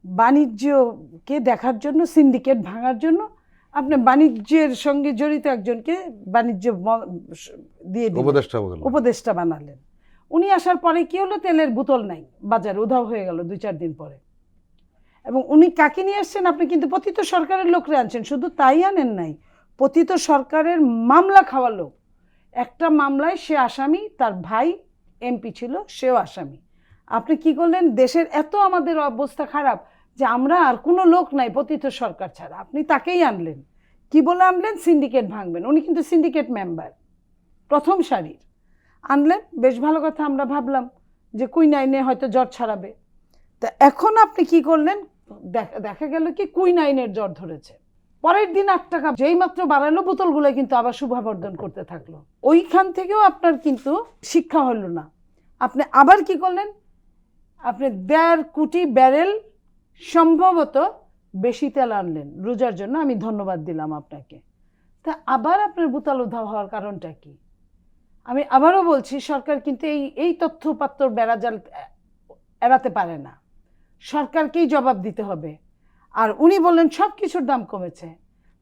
বাণিজ্যকে দেখার জন্য, সিন্ডিকেট ভাঙার জন্য আপনি বাণিজ্যের সঙ্গে জড়িত একজনকে বাণিজ্য দিয়ে দিলেন, উপদেষ্টা বানালেন। উনি আসার পরে কি হলো? তেলের বোতল নাই, বাজার উধাও হয়ে গেল 2-4 দিন পরে। এবং উনি কাকে নিয়ে আসছেন? আপনি কিন্তু পতিত সরকারের লোকরে আনছেন। শুধু তাই আনেন নাই, পতিত সরকারের মামলা খাওয়া লোক। একটা মামলায় সে আসামি, তার ভাই এমপি ছিল, সেও আসামি। আপনি কি করলেন? দেশের এত আমাদের অবস্থা খারাপ যে আমরা আর কোনো লোক নাই পতিত সরকার ছাড়া, আপনি তাকেই আনলেন। কি বলে আনলেন? সিন্ডিকেট ভাঙবেন। উনি কিন্তু সিন্ডিকেট মেম্বার, প্রথম সারির। আনলেন, বেশ ভালো কথা। আমরা ভাবলাম যে কুইনাইনে হয়তো জ্বর ছাড়াবে। তা এখন আপনি কি করলেন? দেখা গেল কি কুইনাইনের জ্বর ধরেছে। পরের দিন 8 টাকা যেই মাত্র বাড়ালো, বোতলগুলো কিন্তু আবার শুভাবর্ধন করতে থাকলো। ওইখান থেকেও আপনার কিন্তু শিক্ষা হলো না। আপনি আবার কি করলেন? আপনি 1.5 কোটি ব্যারেল সম্ভবত বেশি তেল আনলেন রোজার জন্য। আমি ধন্যবাদ দিলাম আপনাকে। তা আবার আপনার বোতল উধাও হওয়ার কারণটা কি? আমি আবারও বলছি, সরকার কিন্তু এই তথ্যপাত্র বেড়াজাল এড়াতে পারে না, সরকারকেই জবাব দিতে হবে। আর উনি বললেন সব কিছুর দাম কমেছে।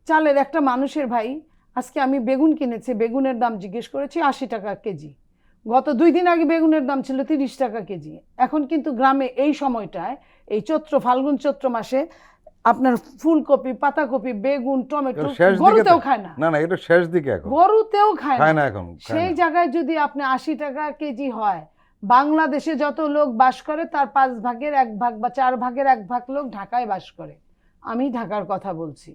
চালের একটা মানুষের ভাই, আজকে আমি বেগুন কিনেছি, বেগুনের দাম জিজ্ঞেস করেছি 80 টাকা কেজি। গত 2 দিন আগে বেগুনের দাম ছিল 30 টাকা কেজি। এখন কিন্তু গ্রামে এই সময়টায়, এই ফাল্গুন চৈত্র মাসে আপনার ফুলকপি, পাতাকপি, বেগুন, টমেটো গরুতেও খায় না। না না, এটা শেষ দিকে, এখন গরুতেও খায় না এখন। সেই জায়গায় যদি আপনি 80 টাকা কেজি হয়, বাংলাদেশে যত লোক বাস করে তার 5 ভাগের 1 ভাগ বা 4 ভাগের 1 ভাগ লোক ঢাকায় বাস করে। আমি ঢাকার কথা বলছি।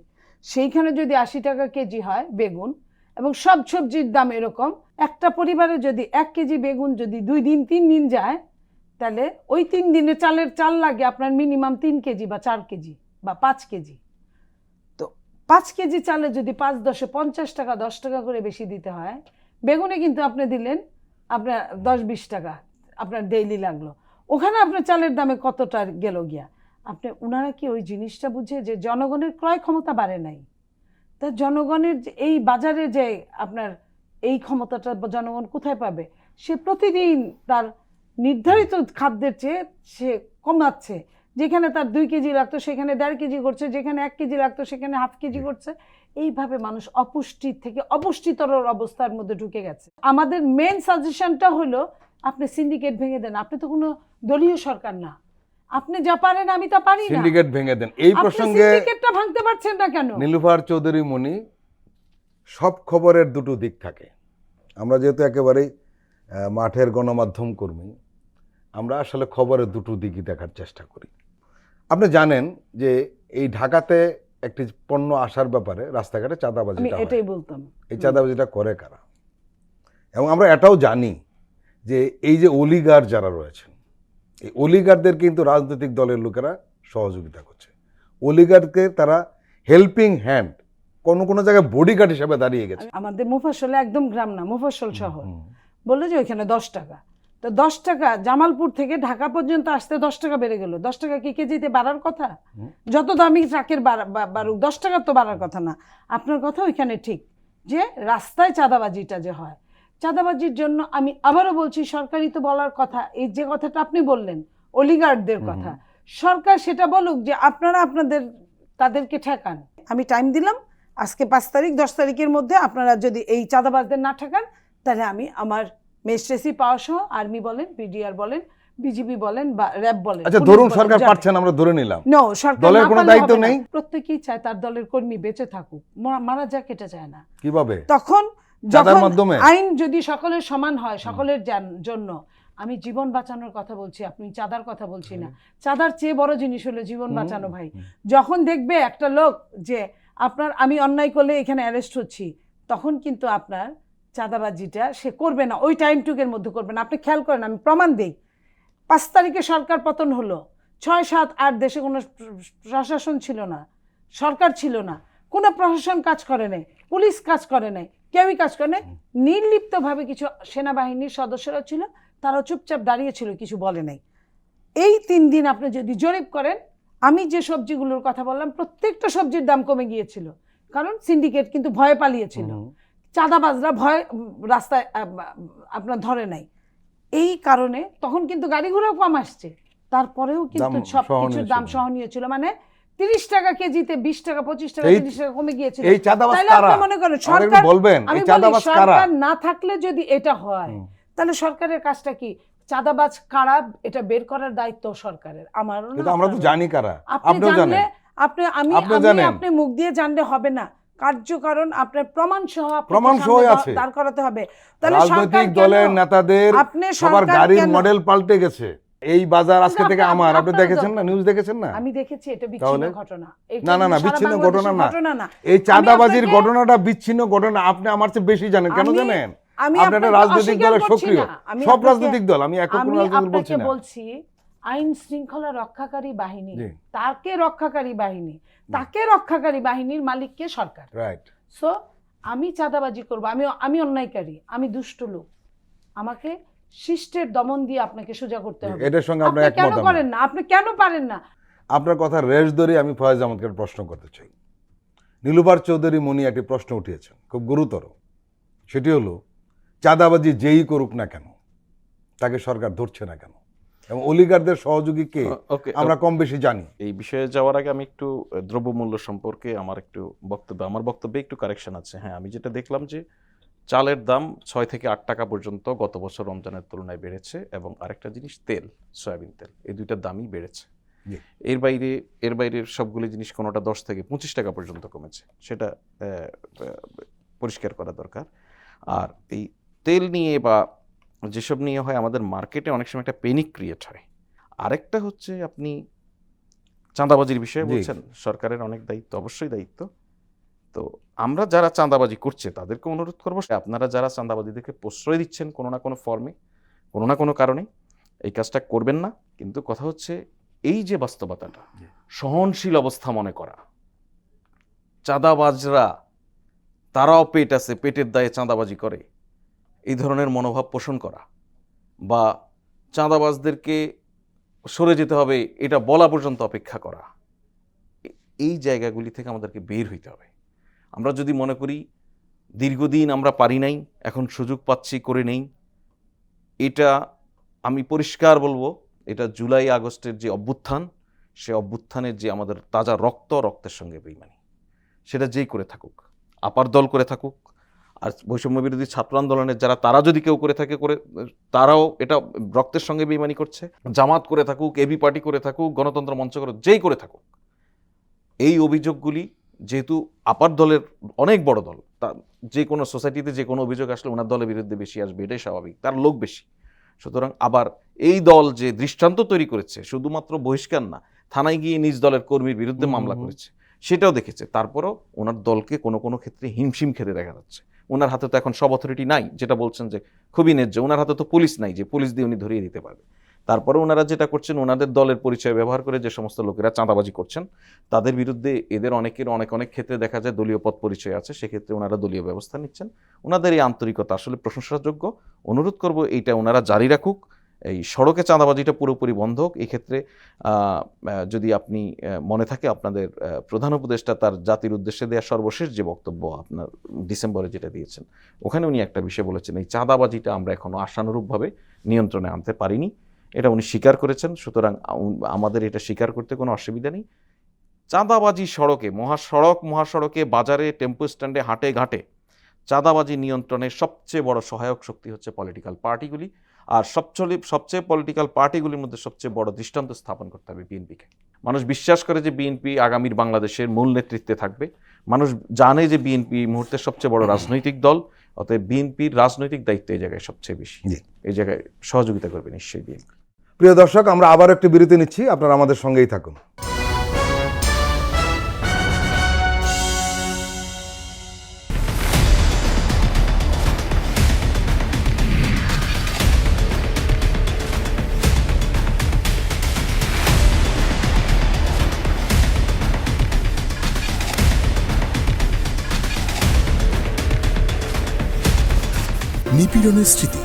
সেইখানে যদি 80 টাকা কেজি হয় বেগুন, এবং সব সবজির দাম এরকম, একটা পরিবারে যদি 1 কেজি বেগুন যদি 2 দিন 3 দিন যায়, তাহলে ওই 3 দিনে চাল লাগে আপনার মিনিমাম 3 কেজি বা 4 কেজি বা 5 কেজি। তো 5 কেজি চালে যদি 5-10 50 টাকা, 10 টাকা করে বেশি দিতে হয়, বেগুনে কিন্তু আপনি দিলেন আপনার 10-20 টাকা আপনার ডেইলি লাগলো। ওখানে আপনার চালের দামে কতটা গেল গিয়া। ওনারা কি ওই জিনিসটা বুঝে যে জনগণের ক্রয় ক্ষমতা বাড়ে নাই? তা জনগণের এই বাজারে যে আপনার এই ক্ষমতাটা জনগণ কোথায় পাবে? সে প্রতিদিন তার নির্ধারিত খাদ্যের চেয়ে সে কমাচ্ছে। যেখানে তার 2 কেজি লাগতো সেখানে 1.5 কেজি করছে, যেখানে 1 কেজি লাগতো সেখানে 1/2 কেজি করছে। এইভাবে মানুষ অপুষ্টি থেকে অপুষ্টিতর অবস্থার মধ্যে ঢুকে গেছে। আমাদের মেন সাজেশনটা হলো আপনি সিন্ডিকেট ভেঙে দেন। আপনি তো কোনো দলীয় সরকার না, আপনি যা পারেন আমি তা পারি না। সিন্ডিকেট ভেঙে দেন। এই প্রসঙ্গে সিন্ডিকেটটা ভাঙতে পারছেন না কেন? নীলুফার চৌধুরী মনি, সব খবরের দুটো দিক থাকে। আমরা যেহেতু একেবারেই মাঠের গণমাধ্যম কর্মী, আমরা আসলে খবরের দুটো দিকই দেখার চেষ্টা করি। আপনি জানেন যে এই ঢাকাতে একটি পণ্য আসার ব্যাপারে রাস্তাঘাটে চাঁদাবাজি, আমি এটাই বলতাম, এই চাঁদাবাজিটা করে কারা? এবং আমরা এটাও জানি যে এই যে অলিগার যারা রয়েছেন, এই অলিগারদের কিন্তু রাজনৈতিক দলের লোকেরা সহযোগিতা করছে। অলিগারকে তারা হেল্পিং হ্যান্ড, কোনো কোনো জায়গায় বডিগার্ড হিসেবে দাঁড়িয়ে গেছে। আমাদের মুফাসলে একদম গ্রাম না, মুফাসল শহর, বললো যে ওইখানে 10 টাকা। তো 10 টাকা জামালপুর থেকে ঢাকা পর্যন্ত আসতে 10 টাকা বেড়ে গেল। 10 টাকা কি কেজিতে বাড়ার কথা? যত দামি ট্রাকের বাড়ুক, 10 টাকার তো বাড়ার কথা না। আপনার কথা ওইখানে ঠিক যে রাস্তায় চাঁদাবাজিটা যে হয়, চাঁদাবাজির জন্য আমি আবারও বলছি, সরকারি তো বলার কথা, এই যে কথাটা আপনি বললেন অলিগার্ডদের কথা, সরকার সেটা বলুক যে আপনারা তাদেরকে ঠেকান। আমি টাইম দিলাম, আজকে 5 তারিখ, 10 তারিখের মধ্যে আপনারা যদি এই চাঁদাবাজদের না ঠেকান, তাহলে আমি আমার মেজিস্ট্রেসি পাওয়া সহ, আর্মি বলেন, পিডিআর বলেন, বিজিবি বলেন বা র্যাব বলেন, আচ্ছা ধরুন সরকার পারছেন, আমরা ধরে নিলাম, নো সরকার দলের কোনো দায়িত্ব নেই। প্রত্যেকেই চায় তার দলের কর্মী বেঁচে থাকুক, মারা যাক, এটা চায় না। কিভাবে? তখন যখন আইন যদি সকলের সমান হয়, সকলের জন্য, আমি জীবন বাঁচানোর কথা বলছি, আপনি চাঁদার কথা বলছি না। চাঁদার চেয়ে বড় জিনিস হলো জীবন বাঁচানো ভাই। যখন দেখবে একটা লোক যে আমি অন্যায় করলে এখানে অ্যারেস্ট হচ্ছি, তখন কিন্তু আপনার চাঁদাবাজিটা সে করবে না, ওই টাইমটুকের মধ্যে করবে না। আপনি খেয়াল করেন, আমি প্রমাণ দিই। 5 তারিখে সরকার পতন হলো, 6, 7, 8 দেশে কোনো প্রশাসন ছিল না, সরকার ছিল না, কোনো প্রশাসন কাজ করে নাই, পুলিশ কাজ করে নাই, কেউই কাজ করে নাই। নির্লিপ্তভাবে কিছু সেনাবাহিনীর সদস্যরা ছিল, তারা চুপচাপ দাঁড়িয়েছিল, কিছু বলে নাই। এই 3 দিন আপনি যদি জরিপ করেন, আমি যে সবজিগুলোর কথা বললাম প্রত্যেকটা সবজির দাম কমে গিয়েছিল, কারণ সিন্ডিকেট কিন্তু ভয়ে পালিয়েছিল, চাঁদাবাজরা ভয় রাস্তায় আপনার ধরে নাই। এই কারণে তখন কিন্তু গাড়ি ঘোড়াও কম আসছে, তারপরেও কিন্তু দাম সব কিছুর সহনীয় দাম ছিল। সহনীয় ছিল। মানে 30 টাকা কেজিতে 20 টাকা 25 টাকা এই- 30 টাকা কমে গিয়েছিল। এই চাঁদাবাজ তাহলে কারা? আপনি মনে করেন আমাদের একটু সরকার, বলবেন, আমি এই বলি চাঁদাবাজ কারা? সরকার না থাকলে যদি এটা হয়, তাহলে সরকারের কাজটা কি? চাঁদাবাজ কারা এটা বের করার দায়িত্ব সরকারের, আমারও না, কিন্তু আমরা তো আপনারও না। জানি কারা, আপনি আপনিও জানলে জানেন। আপনিও জানেন। আপনি মুখ দিয়ে জানলে হবে না, কার্যকারণ আপনার প্রমাণ সহ প্রমাণ সহ আছে। দাঁড় করাতে হবে। তাহলে সরকার রাজনৈতিক কেন- দলের নেতাদের আপনি সবার সরকার গাড়ির কেন- মডেল পাল্টে গেছে। এই বাজার আজকে কিন্তু থেকে আমার, আপনি আপনার দেখেছেন না, দরকার। নিউজ দেখেছেন না? আমি দেখেছি, এটা বিচ্ছিন্ন তাহলে? ঘটনা। এটা না, না, না, সারা বিচ্ছিন্ন বাংলাদেশের ঘটনা না। না। এই চাঁদাবাজির আপনাকে- ঘটনাটা বিচ্ছিন্ন ঘটনা, আপনি আমার চেয়ে বেশি জানেন। কেন আমি- জানেন? আমি আপনি একটা আপনাকে রাজনৈতিক অস্বীকার দলের করছি সক্রিয়, না। আমি সব আপনাকে- রাজনৈতিক দল, আমি একক আমি কোনো রাজনৈতিক দল বলছি আপনাকে না। বলছি, আইন শৃঙ্খলা রক্ষাকারী বাহিনী, জি। তাকে রক্ষাকারী বাহিনী, তাকে রক্ষাকারী বাহিনীর মালিককে সরকার। রাইট। সো আমি চাঁদাবাজি করব, আমি অন্যায়কারী, আমি দুষ্ট লোক, আমাকে শিষ্টের দমন দিয়ে আপনাকে সোজা করতে হবে। এটার সঙ্গে আপনি আপনার কেন একমত আমি। করেন না? আপনি কেন পারেন না? আপনার কথা রেশ ধরে আমি ফয়েজ আহমদকে একটা প্রশ্ন করতে চাই। নীলুফার চৌধুরী মনি একটি প্রশ্ন উঠিয়েছেন, খুব গুরুতর। সেটি হলো, চাঁদাবাজি যেই করুক না কেন, তাকে সরকার ধরছে না কেন, এবং অলিগারদের সহযোগী কে ওকে, আমরা কম বেশি জানি। এই বিষয়ে যাওয়ার আগে আমি একটু দ্রব্যমূল্য সম্পর্কে আমার বক্তব্যে একটু কারেকশন আছে। হ্যাঁ, আমি যেটা দেখলাম যে চালের দাম 6 থেকে 8 টাকা পর্যন্ত গত বছর রমজানের তুলনায় বেড়েছে, এবং আরেকটা জিনিস তেল, সয়াবিন তেল, এই দুইটার দামই বেড়েছে। জি। এর বাইরে সবগুলো জিনিস কোনোটা 10 থেকে 25 টাকা পর্যন্ত কমেছে, সেটা পরিষ্কার করা দরকার। আর এই তেল নিয়ে বা যেসব নিয়ে হয়, আমাদের মার্কেটে অনেক সময় একটা প্যানিক ক্রিয়েট হয়। আরেকটা হচ্ছে, আপনি চাঁদাবাজির বিষয়ে জি। বলছেন, সরকারের অনেক দায়িত্ব, অবশ্যই দায়িত্ব। তো আমরা যারা চাঁদাবাজি করছে তাদেরকে অনুরোধ করবো, আপনারা যারা চাঁদাবাজিদেরকে প্রশ্রয় দিচ্ছেন কোনো না কোনো ফর্মে, কোনো না কোনো কারণে, এই কাজটা করবেন না। কিন্তু কথা হচ্ছে, এই যে বাস্তবতাটা, সহনশীল অবস্থা মনে করা, চাঁদাবাজরা তারাও পেট আছে, পেটের দায়ে চাঁদাবাজি করে, এই ধরনের মনোভাব পোষণ করা, বা চাঁদাবাজদেরকে সরে যেতে হবে এটা বলা পর্যন্ত অপেক্ষা করা, এই জায়গাগুলি থেকে আমাদেরকে বের হইতে হবে। আমরা যদি মনে করি দীর্ঘদিন আমরা পারি নাই, এখন সুযোগ পাচ্ছি, করে নেই, এটা আমি পরিষ্কার বলবো, এটা জুলাই আগস্টের যে অভ্যুত্থান, সে অভ্যুত্থানের যে আমাদের তাজা রক্তের সঙ্গে বেইমানি, সেটা যেই করে থাকুক, আপার দল করে থাকুক, আর বৈষম্য বিরোধী ছাত্র আন্দোলনের যারা, তারা যদি কেউ করে থাকে, তারাও এটা রক্তের সঙ্গে বেইমানি করছে। জামাত করে থাকুক, এবি পার্টি করে থাকুক, গণতন্ত্র মঞ্চ করে, যেই করে থাকুক, এই অভিযোগগুলি যেহেতু আপার দলের অনেক বড় দল, তা যে কোনো সোসাইটিতে যে কোনো অভিযোগ আসলে ওনার দলের বিরুদ্ধে বেশি আসবে, এটাই স্বাভাবিক, তার লোক বেশি। সুতরাং আবার এই দল যে দৃষ্টান্ত তৈরি করেছে, শুধুমাত্র বহিষ্কার না, থানায় গিয়ে নিজ দলের কর্মীর বিরুদ্ধে মামলা করেছে, সেটাও দেখেছে। তারপরও ওনার দলকে কোনো কোনো ক্ষেত্রে হিমশিম খেতে দেখা যাচ্ছে। ওনার হাতে তো এখন সব অথরিটি নাই, যেটা বলছেন যে খুবই ন্যায্য। ওনার হাতে তো পুলিশ নাই যে পুলিশ দিয়ে উনি ধরিয়ে দিতে পারবে। তারপরে ওনারা যেটা করছেন, ওনাদের দলের পরিচয় ব্যবহার করে যে সমস্ত লোকেরা চাঁদাবাজি করছেন, তাদের বিরুদ্ধে এদের অনেকের অনেক ক্ষেত্রে দেখা যায় দলীয় পদ পরিচয় আছে, সেক্ষেত্রে ওনারা দলীয় ব্যবস্থা নিচ্ছেন। ওনাদের এই আন্তরিকতা আসলে প্রশংসাযোগ্য। অনুরোধ করব এইটা ওনারা জারি রাখুক, এই সড়কে চাঁদাবাজিটা পুরোপুরি বন্ধ হোক। এই ক্ষেত্রে যদি আপনি মনে থাকে, আপনাদের প্রধান উপদেষ্টা তার জাতির উদ্দেশ্যে দেওয়া সর্বশেষ যে বক্তব্য আপনার ডিসেম্বরে যেটা দিয়েছেন, ওখানে উনি একটা বিষয় বলেছেন, এই চাঁদাবাজিটা আমরা এখনো আশানুরূপভাবে নিয়ন্ত্রণে আনতে পারিনি, এটা উনি স্বীকার করেছেন। সুতরাং আমাদের এটা স্বীকার করতে কোনো অসুবিধা নেই। চাঁদাবাজি সড়কে, মহাসড়কে, বাজারে, টেম্পো স্ট্যান্ডে, হাটে ঘাটে চাঁদাবাজি নিয়ন্ত্রণের সবচেয়ে বড় সহায়ক শক্তি হচ্ছে পলিটিক্যাল পার্টিগুলি। আর সবচেয়ে পলিটিক্যাল পার্টিগুলির মধ্যে সবচেয়ে বড় দৃষ্টান্ত স্থাপন করতে হবে বিএনপিকে। মানুষ বিশ্বাস করে যে বিএনপি আগামীর বাংলাদেশের মূল নেতৃত্বে থাকবে। মানুষ জানে যে বিএনপি এই মুহূর্তে সবচেয়ে বড় রাজনৈতিক দল, অতএব বিএনপির রাজনৈতিক দায়িত্ব এই জায়গায় সবচেয়ে বেশি। এই জায়গায় সহযোগিতা করবে নিশ্চয়ই বিএনপি। প্রিয় দর্শক, আমরা আবার একটি বিরতি নিচ্ছি, আপনারা আমাদের সঙ্গেই থাকুন। নিপীড়নের স্মৃতি।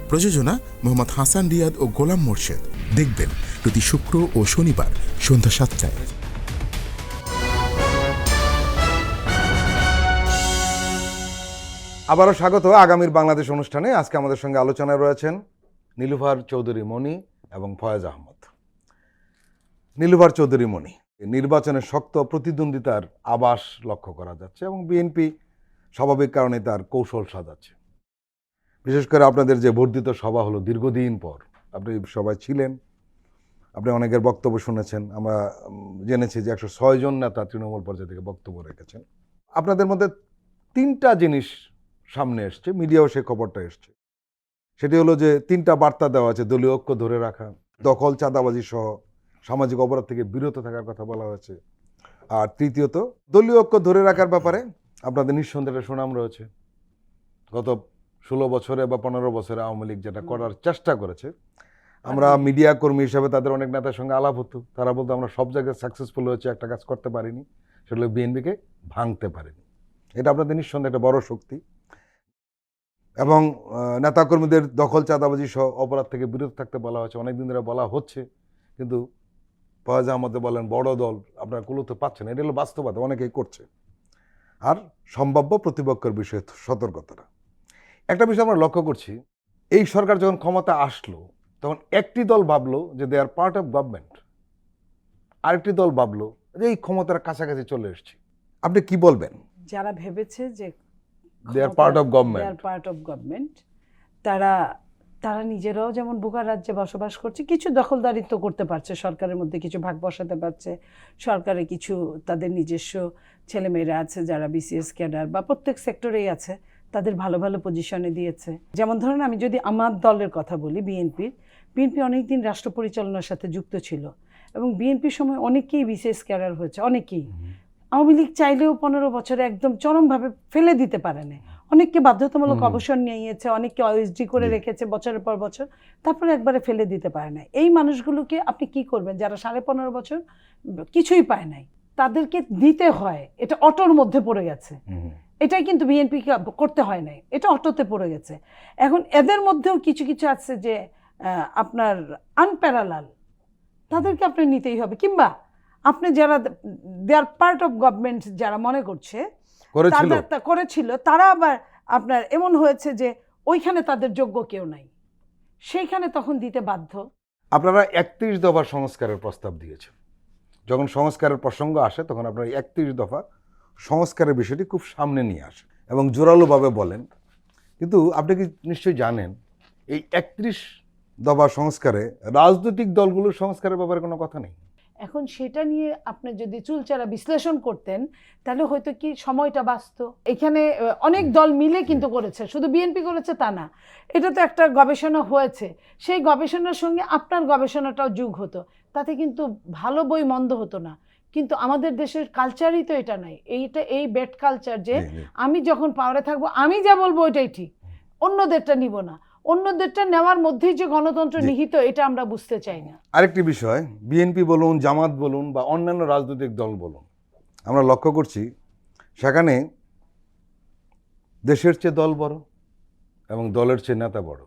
প্রযোজনা মোহাম্মদ হাসান রিয়াদ ও গোলাম মোর্শেদ। দেখবেন প্রতি শুক্র ও শনিবার সন্ধ্যা 7টায়। আবারও স্বাগত আগামীর বাংলাদেশ অনুষ্ঠানে। আজকে আমাদের সঙ্গে আলোচনায় রয়েছেন নীলুফার চৌধুরী মণি এবং ফয়েজ আহমদ। নীলুফার চৌধুরী মণি, নির্বাচনে শক্ত প্রতিদ্বন্দ্বিতার আভাস লক্ষ্য করা যাচ্ছে এবং বিএনপি স্বাভাবিক কারণে তার কৌশল সাজাচ্ছে। বিশেষ করে আপনাদের যে বর্ধিত সভা হলো দীর্ঘদিন পর, আপনি সবাই ছিলেন, আপনি অনেকের বক্তব্য শুনেছেন। আমরা জেনেছি যে 106 জন নেতা তৃণমূল পর্যায় থেকে বক্তব্য রেখেছেন। আপনাদের মধ্যে 3টা জিনিস সামনে এসছে, মিডিয়াও সেই খবরটা এসছে। সেটি হলো যে 3টা বার্তা দেওয়া আছে: দলীয় ঐক্য ধরে রাখা, দখল, চাঁদাবাজি সহ সামাজিক অপরাধ থেকে বিরত থাকার কথা বলা হয়েছে। আর তৃতীয়ত, দলীয় ঐক্য ধরে রাখার ব্যাপারে আপনাদের নিঃসন্দেহে সুনাম রয়েছে। গত 16 বছরে বা 15 বছরে আওয়ামী লীগ যেটা করার চেষ্টা করেছে, আমরা মিডিয়া কর্মী হিসাবে তাদের অনেক নেতার সঙ্গে আলাপ হতো, তারা বলতো আমরা সব জায়গায় সাকসেসফুল হয়েছে, একটা কাজ করতে পারিনি, সেগুলো বিএনপিকে ভাঙতে পারিনি। এটা আপনাদের নিঃসন্দেহে একটা বড় শক্তি। এবং নেতাকর্মীদের দখল, চাঁদাবাজি সহ অপরাধ থেকে বিরত থাকতে বলা হয়েছে, অনেকদিন ধরে বলা হচ্ছে, কিন্তু ফয়েজ আহমদ বলেন বড় দল আপনারা কুলোতে পাচ্ছেন, এটা হলো বাস্তবতা, অনেকেই করছে। আর সম্ভাব্য প্রতিপক্ষের বিষয়ে সতর্কতাটা একটা বিষয় আমরা লক্ষ্য করছি। এই সরকার যখন ক্ষমতা আসলো তখন একটি দল ভাবলো যে দে আর পার্ট অফ গভর্নমেন্ট, আরেকটি দল ভাবলো যে এই ক্ষমতার কাছাকাছি চলে এসেছি। আপনি কি বলবেন? যারা ভেবেছে যে দে আর পার্ট অফ গভর্নমেন্ট, তারা নিজেরাও যেমন বোকার রাজ্যে বসবাস করছে, কিছু দখলদারিত্ব করতে পারছে, সরকারের মধ্যে কিছু ভাগ বসাতে পারছে, সরকারে কিছু তাদের নিজস্ব ছেলেমেয়েরা আছে যারা বিসিএস ক্যাডার বা প্রত্যেক সেক্টরেই আছে, তাদের ভালো ভালো পজিশনে দিয়েছে। যেমন ধরেন আমি যদি আমার দলের কথা বলি, বিএনপি অনেকদিন রাষ্ট্র পরিচালনার সাথে যুক্ত ছিল এবং বিএনপির সময় অনেকেই বিসিএস ক্যাডার হয়েছে, অনেকেই। আওয়ামী লীগ চাইলেও 15 বছরে একদম চরমভাবে ফেলে দিতে পারে না, অনেককে বাধ্যতামূলক অবসর নিয়েছে, অনেককে ওএসডি করে রেখেছে বছরের পর বছর, তারপরে একবারে ফেলে দিতে পারে না। এই মানুষগুলোকে আপনি কি করবেন যারা 15.5 বছর কিছুই পায় নাই? তাদেরকে দিতে হয়, এটা অটোর মধ্যে পড়ে গেছে। এটাই কিন্তু বিএনপি করতে হয় নাই, এটা অটোতে পড়ে গেছে। এখন এদের মধ্যেও কিছু কিছু আছে যে আপনার আনপ্যারালাল, তাদেরকে আপনি নিতেই হবে। কিংবা আপনি যারা দে আর পার্ট অফ গভর্নমেন্ট যারা মনে করেছিল, তারা আবার আপনার এমন হয়েছে যে ওইখানে তাদের যোগ্য কেউ নাই, সেইখানে তখন দিতে বাধ্য। আপনারা 31 দফা সংস্কারের প্রস্তাব দিয়েছেন। যখন সংস্কারের প্রসঙ্গ আসে তখন আপনারা 31 দফা সংস্কারের বিষয়টি খুব সামনে নিয়ে আসেন এবং জোরালোভাবে বলেন। কিন্তু আপনি কি নিশ্চয়ই জানেন এই 31 দফা সংস্কারে রাজনৈতিক দলগুলোর সংস্কারের ব্যাপারে কোনো কথা নেই। এখন সেটা নিয়ে আপনি যদি চুলচারা বিশ্লেষণ করতেন তাহলে হয়তো কি সময়টা বাঁচত। এখানে অনেক দল মিলে কিন্তু করেছে, শুধু বিএনপি করেছে তা না, এটা তো একটা গবেষণা হয়েছে, সেই গবেষণার সঙ্গে আপনার গবেষণাটাও যোগ হতো, তাতে কিন্তু ভালো বই মন্দ হতো না। কিন্তু আমাদের দেশের কালচারই তো এটা নাই, এই বেড কালচার যে আমি যখন পাওয়ারে থাকবো আমি যা বলবো ওইটাই ঠিক, অন্যদেরটা নিব না, অন্যদেরটা নেওয়ার মধ্যেই যে গণতন্ত্র নিহিত এটা আমরা বুঝতে চাই না। আরেকটি বিষয়, বিএনপি বলুন, জামাত বলুন বা অন্যান্য রাজনৈতিক দল বলুন, আমরা লক্ষ্য করছি সেখানে দেশের চেয়ে দল বড় এবং দলের চেয়ে নেতা বড়।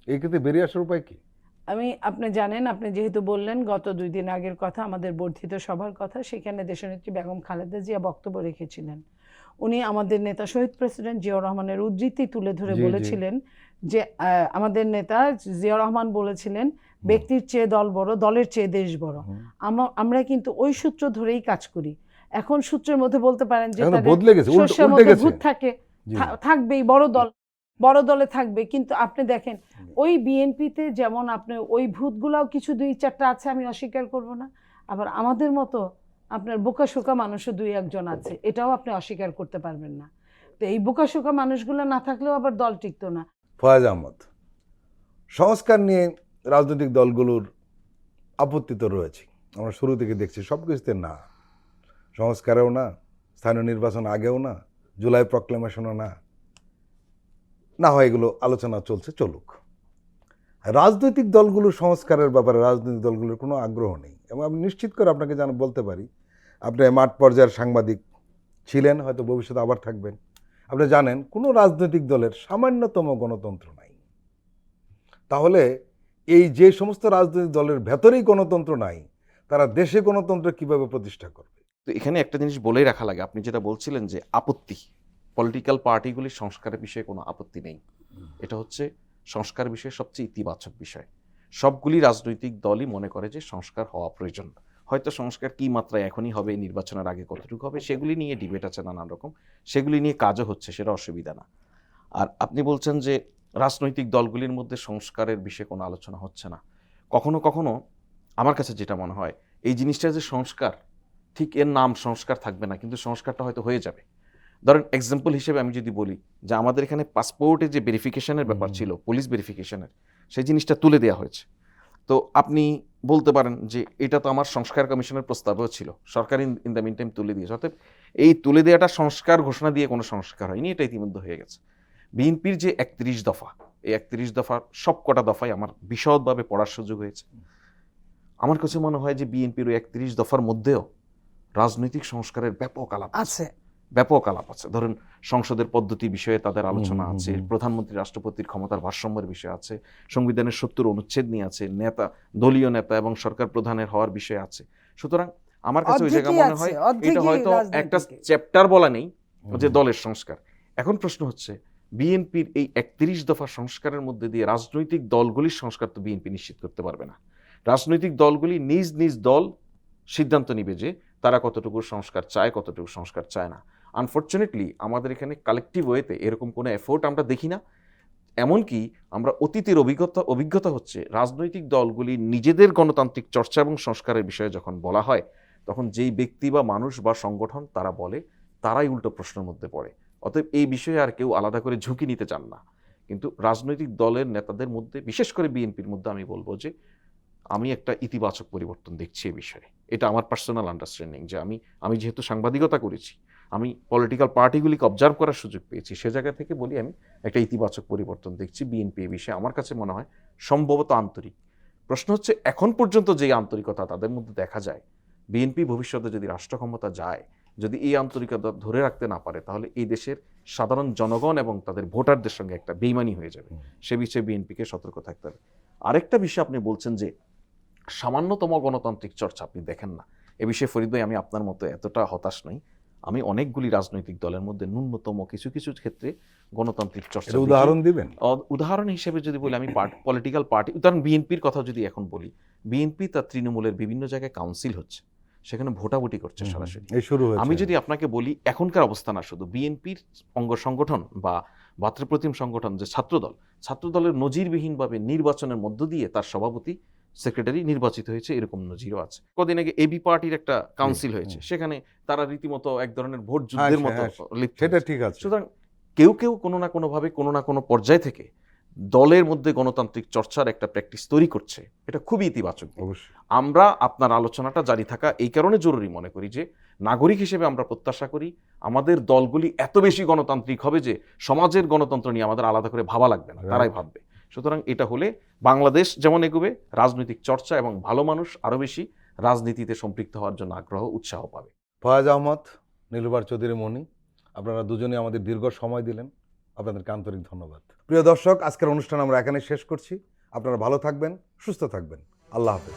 এই ক্ষেত্রে বেরিয়ে আসার উপায় কি? আপনি জানেন, আপনি যেহেতু বললেন গত 2 দিন আগের কথা, আমাদের বর্ধিত সভার কথা, সেখানে দেশনেত্রী বেগম খালেদা জিয়া বক্তব্য রেখেছিলেন। উনি আমাদের নেতা শহীদ প্রেসিডেন্ট জিয়াউর রহমানের উদ্ধৃতি তুলে ধরে বলেছিলেন যে আমাদের নেতা জিয়াউর রহমান বলেছিলেন ব্যক্তির চেয়ে দল বড়, দলের চেয়ে দেশ বড়। আমরা কিন্তু ওই সূত্র ধরেই কাজ করি। এখন সূত্রের মধ্যে বলতে পারেন যে শস্যের মধ্যে ভূত থাকবেই, বড় দলে থাকবে, কিন্তু আপনি দেখেন ওই বিএনপিতে যেমন আপনি ওই ভূতগুলাও কিছু 2-4টা আছে, আমি অস্বীকার করব না, আবার আমাদের মতো আপনার বোকাশোকা মানুষও 2-1 আছে, এটাও আপনি অস্বীকার করতে পারবেন না। তো এই বোকাশোকা মানুষগুলো না থাকলেও আবার দল টিকতো না। ফয়েজ আহমদ, সংস্কার নিয়ে রাজনৈতিক দলগুলোর আপত্তি তো রয়েছে, আমরা শুরু থেকে দেখছি, সব কিছুতে না, সংস্কারেও না, স্থানীয় নির্বাচন আগেও না, জুলাই প্রক্লেমেশনও না হয় এগুলো আলোচনা চলুক। রাজনৈতিক দলগুলোর সংস্কারের ব্যাপারে রাজনৈতিক দলগুলোর কোনো আগ্রহ নেই। এবং আমি নিশ্চিত করে আপনাকে বলতে পারি, আপনি মাঠ পর্যায়ের সাংবাদিক ছিলেন, হয়তো ভবিষ্যতে আবার থাকবেন, আপনি জানেন কোনো রাজনৈতিক দলের সামান্যতম গণতন্ত্র নাই। তাহলে এই যে সমস্ত রাজনৈতিক দলের ভেতরেই গণতন্ত্র নাই, তারা দেশে গণতন্ত্র কিভাবে প্রতিষ্ঠা করবে? তো এখানে একটা জিনিস বলেই রাখা লাগে, আপনি যেটা বলছিলেন যে আপত্তি, পলিটিক্যাল পার্টিগুলির সংস্কারের বিষয়ে কোনো আপত্তি নেই, এটা হচ্ছে সংস্কার বিষয়ে সবচেয়ে ইতিবাচক বিষয়। সবগুলি রাজনৈতিক দলই মনে করে যে সংস্কার হওয়া প্রয়োজন। হয়তো সংস্কার কি মাত্রায় এখনই হবে, নির্বাচনের আগে কতটুকু হবে, সেগুলি নিয়ে ডিবেট আছে নানান রকম, সেগুলি নিয়ে কাজও হচ্ছে, সেটা অসুবিধা না। আর আপনি বলছেন যে রাজনৈতিক দলগুলির মধ্যে সংস্কারের বিষয়ে কোনো আলোচনা হচ্ছে না। কখনো কখনো আমার কাছে যেটা মনে হয়, এই জিনিসটা যে সংস্কার, ঠিক এর নাম সংস্কার থাকবে না, কিন্তু সংস্কারটা হয়তো হয়ে যাবে। ধরেন এক্সাম্পল হিসেবে আমি যদি বলি যে আমাদের এখানে পাসপোর্টে যে ভেরিফিকেশনের ব্যাপার ছিল, পুলিশ ভেরিফিকেশনের, সেই জিনিসটা তুলে দেওয়া হয়েছে। তো আপনি বলতে পারেন যে এটা তো আমার সংস্কার কমিশনের প্রস্তাবও ছিল, সরকার ইন দ্য মিন টাইম তুলে দিয়েছে। অর্থাৎ এই তুলে দেওয়াটা সংস্কার ঘোষণা দিয়ে কোনো সংস্কার হয়নি, এটা ইতিমধ্যে হয়ে গেছে। বিএনপির যে 31 দফা, এই 31 দফার সব কটা দফাই আমার বিশদভাবে পড়ার সুযোগ হয়েছে। আমার কাছে মনে হয় যে বিএনপির ওই 31 দফার মধ্যেও রাজনৈতিক সংস্কারের ব্যাপক আলাপ আছে, ব্যাপক আলাপ আছে। ধরুন সংসদের পদ্ধতি বিষয়ে তাদের আলোচনা আছে, প্রধানমন্ত্রী রাষ্ট্রপতির ক্ষমতার ভারসাম্যের বিষয় আছে, সংবিধানের 70 অনুচ্ছেদ নিয়ে আছে, নেতা, দলীয় নেতা এবং সরকার প্রধানের হওয়ার বিষয় আছে। সুতরাং আমার কাছে ওই জায়গায় মনে হয় এটা হয়তো একটা চ্যাপ্টার বলা নেই যে দলের সংস্কার। এখন প্রশ্ন হচ্ছে বিএনপির এই 31 দফা সংস্কারের মধ্যে দিয়ে রাজনৈতিক দলগুলির সংস্কার তো বিএনপি নিশ্চিত করতে পারবে না। রাজনৈতিক দলগুলি নিজ নিজ দল সিদ্ধান্ত নিবে যে তারা কতটুকু সংস্কার চায়, কতটুকু সংস্কার চায় না। আনফর্চুনেটলি আমাদের এখানে কালেকটিভ ওয়েতে এরকম কোনো এফোর্ট আমরা দেখি না। এমনকি আমরা অতীতের অভিজ্ঞতা হচ্ছে রাজনৈতিক দলগুলি নিজেদের গণতান্ত্রিক চর্চা এবং সংস্কারের বিষয়ে যখন বলা হয়, তখন যেই ব্যক্তি বা মানুষ বা সংগঠন তারা বলে, তারাই উল্টো প্রশ্নের মধ্যে পড়ে। অতএব এই বিষয়ে আর কেউ আলাদা করে ঝুঁকি নিতে চান না। কিন্তু রাজনৈতিক দলের নেতাদের মধ্যে, বিশেষ করে বিএনপির মধ্যে আমি বলবো যে আমি একটা ইতিবাচক পরিবর্তন দেখছি এই বিষয়ে। এটা আমার পার্সোনাল আন্ডারস্ট্যান্ডিং যে আমি যেহেতু সাংবাদিকতা করেছি, আমি পলিটিক্যাল পার্টিগুলিকে অবজার্ভ করার সুযোগ পেয়েছি, সে জায়গা থেকে বলি আমি একটা ইতিবাচক পরিবর্তন দেখছি বিএনপি এই বিষয়ে। আমার কাছে মনে হয় সম্ভবত আন্তরিক। প্রশ্ন হচ্ছে এখন পর্যন্ত যে আন্তরিকতা তাদের মধ্যে দেখা যায়, বিএনপি ভবিষ্যতে যদি রাষ্ট্র ক্ষমতা যায়, যদি এই আন্তরিকতা ধরে রাখতে না পারে, তাহলে এই দেশের সাধারণ জনগণ এবং তাদের ভোটারদের সঙ্গে একটা বেইমানি হয়ে যাবে। সে বিষয়ে বিএনপিকে সতর্ক থাকতে হবে। আরেকটা বিষয় আপনি বলছেন যে সামান্যতম গণতান্ত্রিক চর্চা আপনি দেখেন না, এ বিষয়ে ফরিদ ভাই আমি আপনার মতো এতটা হতাশ নই। আমি অনেকগুলি রাজনৈতিক দলের মধ্যে ন্যূনতম কিছু কিছু ক্ষেত্রে গণতান্ত্রিক চর্চা, উদাহরণ দিবেন? উদাহরণ হিসেবে যদি বলি, আমি পলিটিক্যাল পার্টি, উদাহরণ বিএনপির কথা যদি এখন বলি, বিএনপি তার তৃণমূলের বিভিন্ন জায়গায় কাউন্সিল হচ্ছে, সেখানে ভোটাভুটি করছে সরাসরি। আমি যদি আপনাকে বলি এখনকার অবস্থা না, শুধু বিএনপির অঙ্গ সংগঠন বা ভাতৃপ্রতিম সংগঠন যে ছাত্রদলের নজিরবিহীনভাবে নির্বাচনের মধ্য দিয়ে তার সভাপতি, সেক্রেটারি নির্বাচিত হয়েছে, এরকম নজিরও আছে। কদিন আগে এবি পার্টির একটা কাউন্সিল হয়েছে, সেখানে তারা রীতিমতো এক ধরনের ভোট যুদ্ধের মতো লিপ্ত। সেটা ঠিক আছে। সুতরাং কেউ কেউ কোনো না কোনোভাবে কোনো না কোনো পর্যায় থেকে দলের মধ্যে গণতান্ত্রিক চর্চার একটা প্র্যাকটিস তৈরি করছে, এটা খুবই ইতিবাচক। আমরা আপনার আলোচনাটা জারি থাকা এই কারণে জরুরি মনে করি যে নাগরিক হিসেবে আমরা প্রত্যাশা করি আমাদের দলগুলি এত বেশি গণতান্ত্রিক হবে যে সমাজের গণতন্ত্র নিয়ে আমাদের আলাদা করে ভাবা লাগবে না, তারাই ভাববে। সুতরাং এটা হলে বাংলাদেশ যেমন এগোবে, রাজনৈতিক চর্চা এবং ভালো মানুষ আরো বেশি রাজনীতিতে সম্পৃক্ত হওয়ার জন্য আগ্রহ, উৎসাহ পাবে। ফয়াজ আহমদ, নীলুফার চৌধুরী মনি, আপনারা দুজনেই আমাদের দীর্ঘ সময় দিলেন, আপনাদেরকে আন্তরিক ধন্যবাদ। প্রিয় দর্শক, আজকের অনুষ্ঠান আমরা এখানে শেষ করছি। আপনারা ভালো থাকবেন, সুস্থ থাকবেন। আল্লাহ হাফেজ।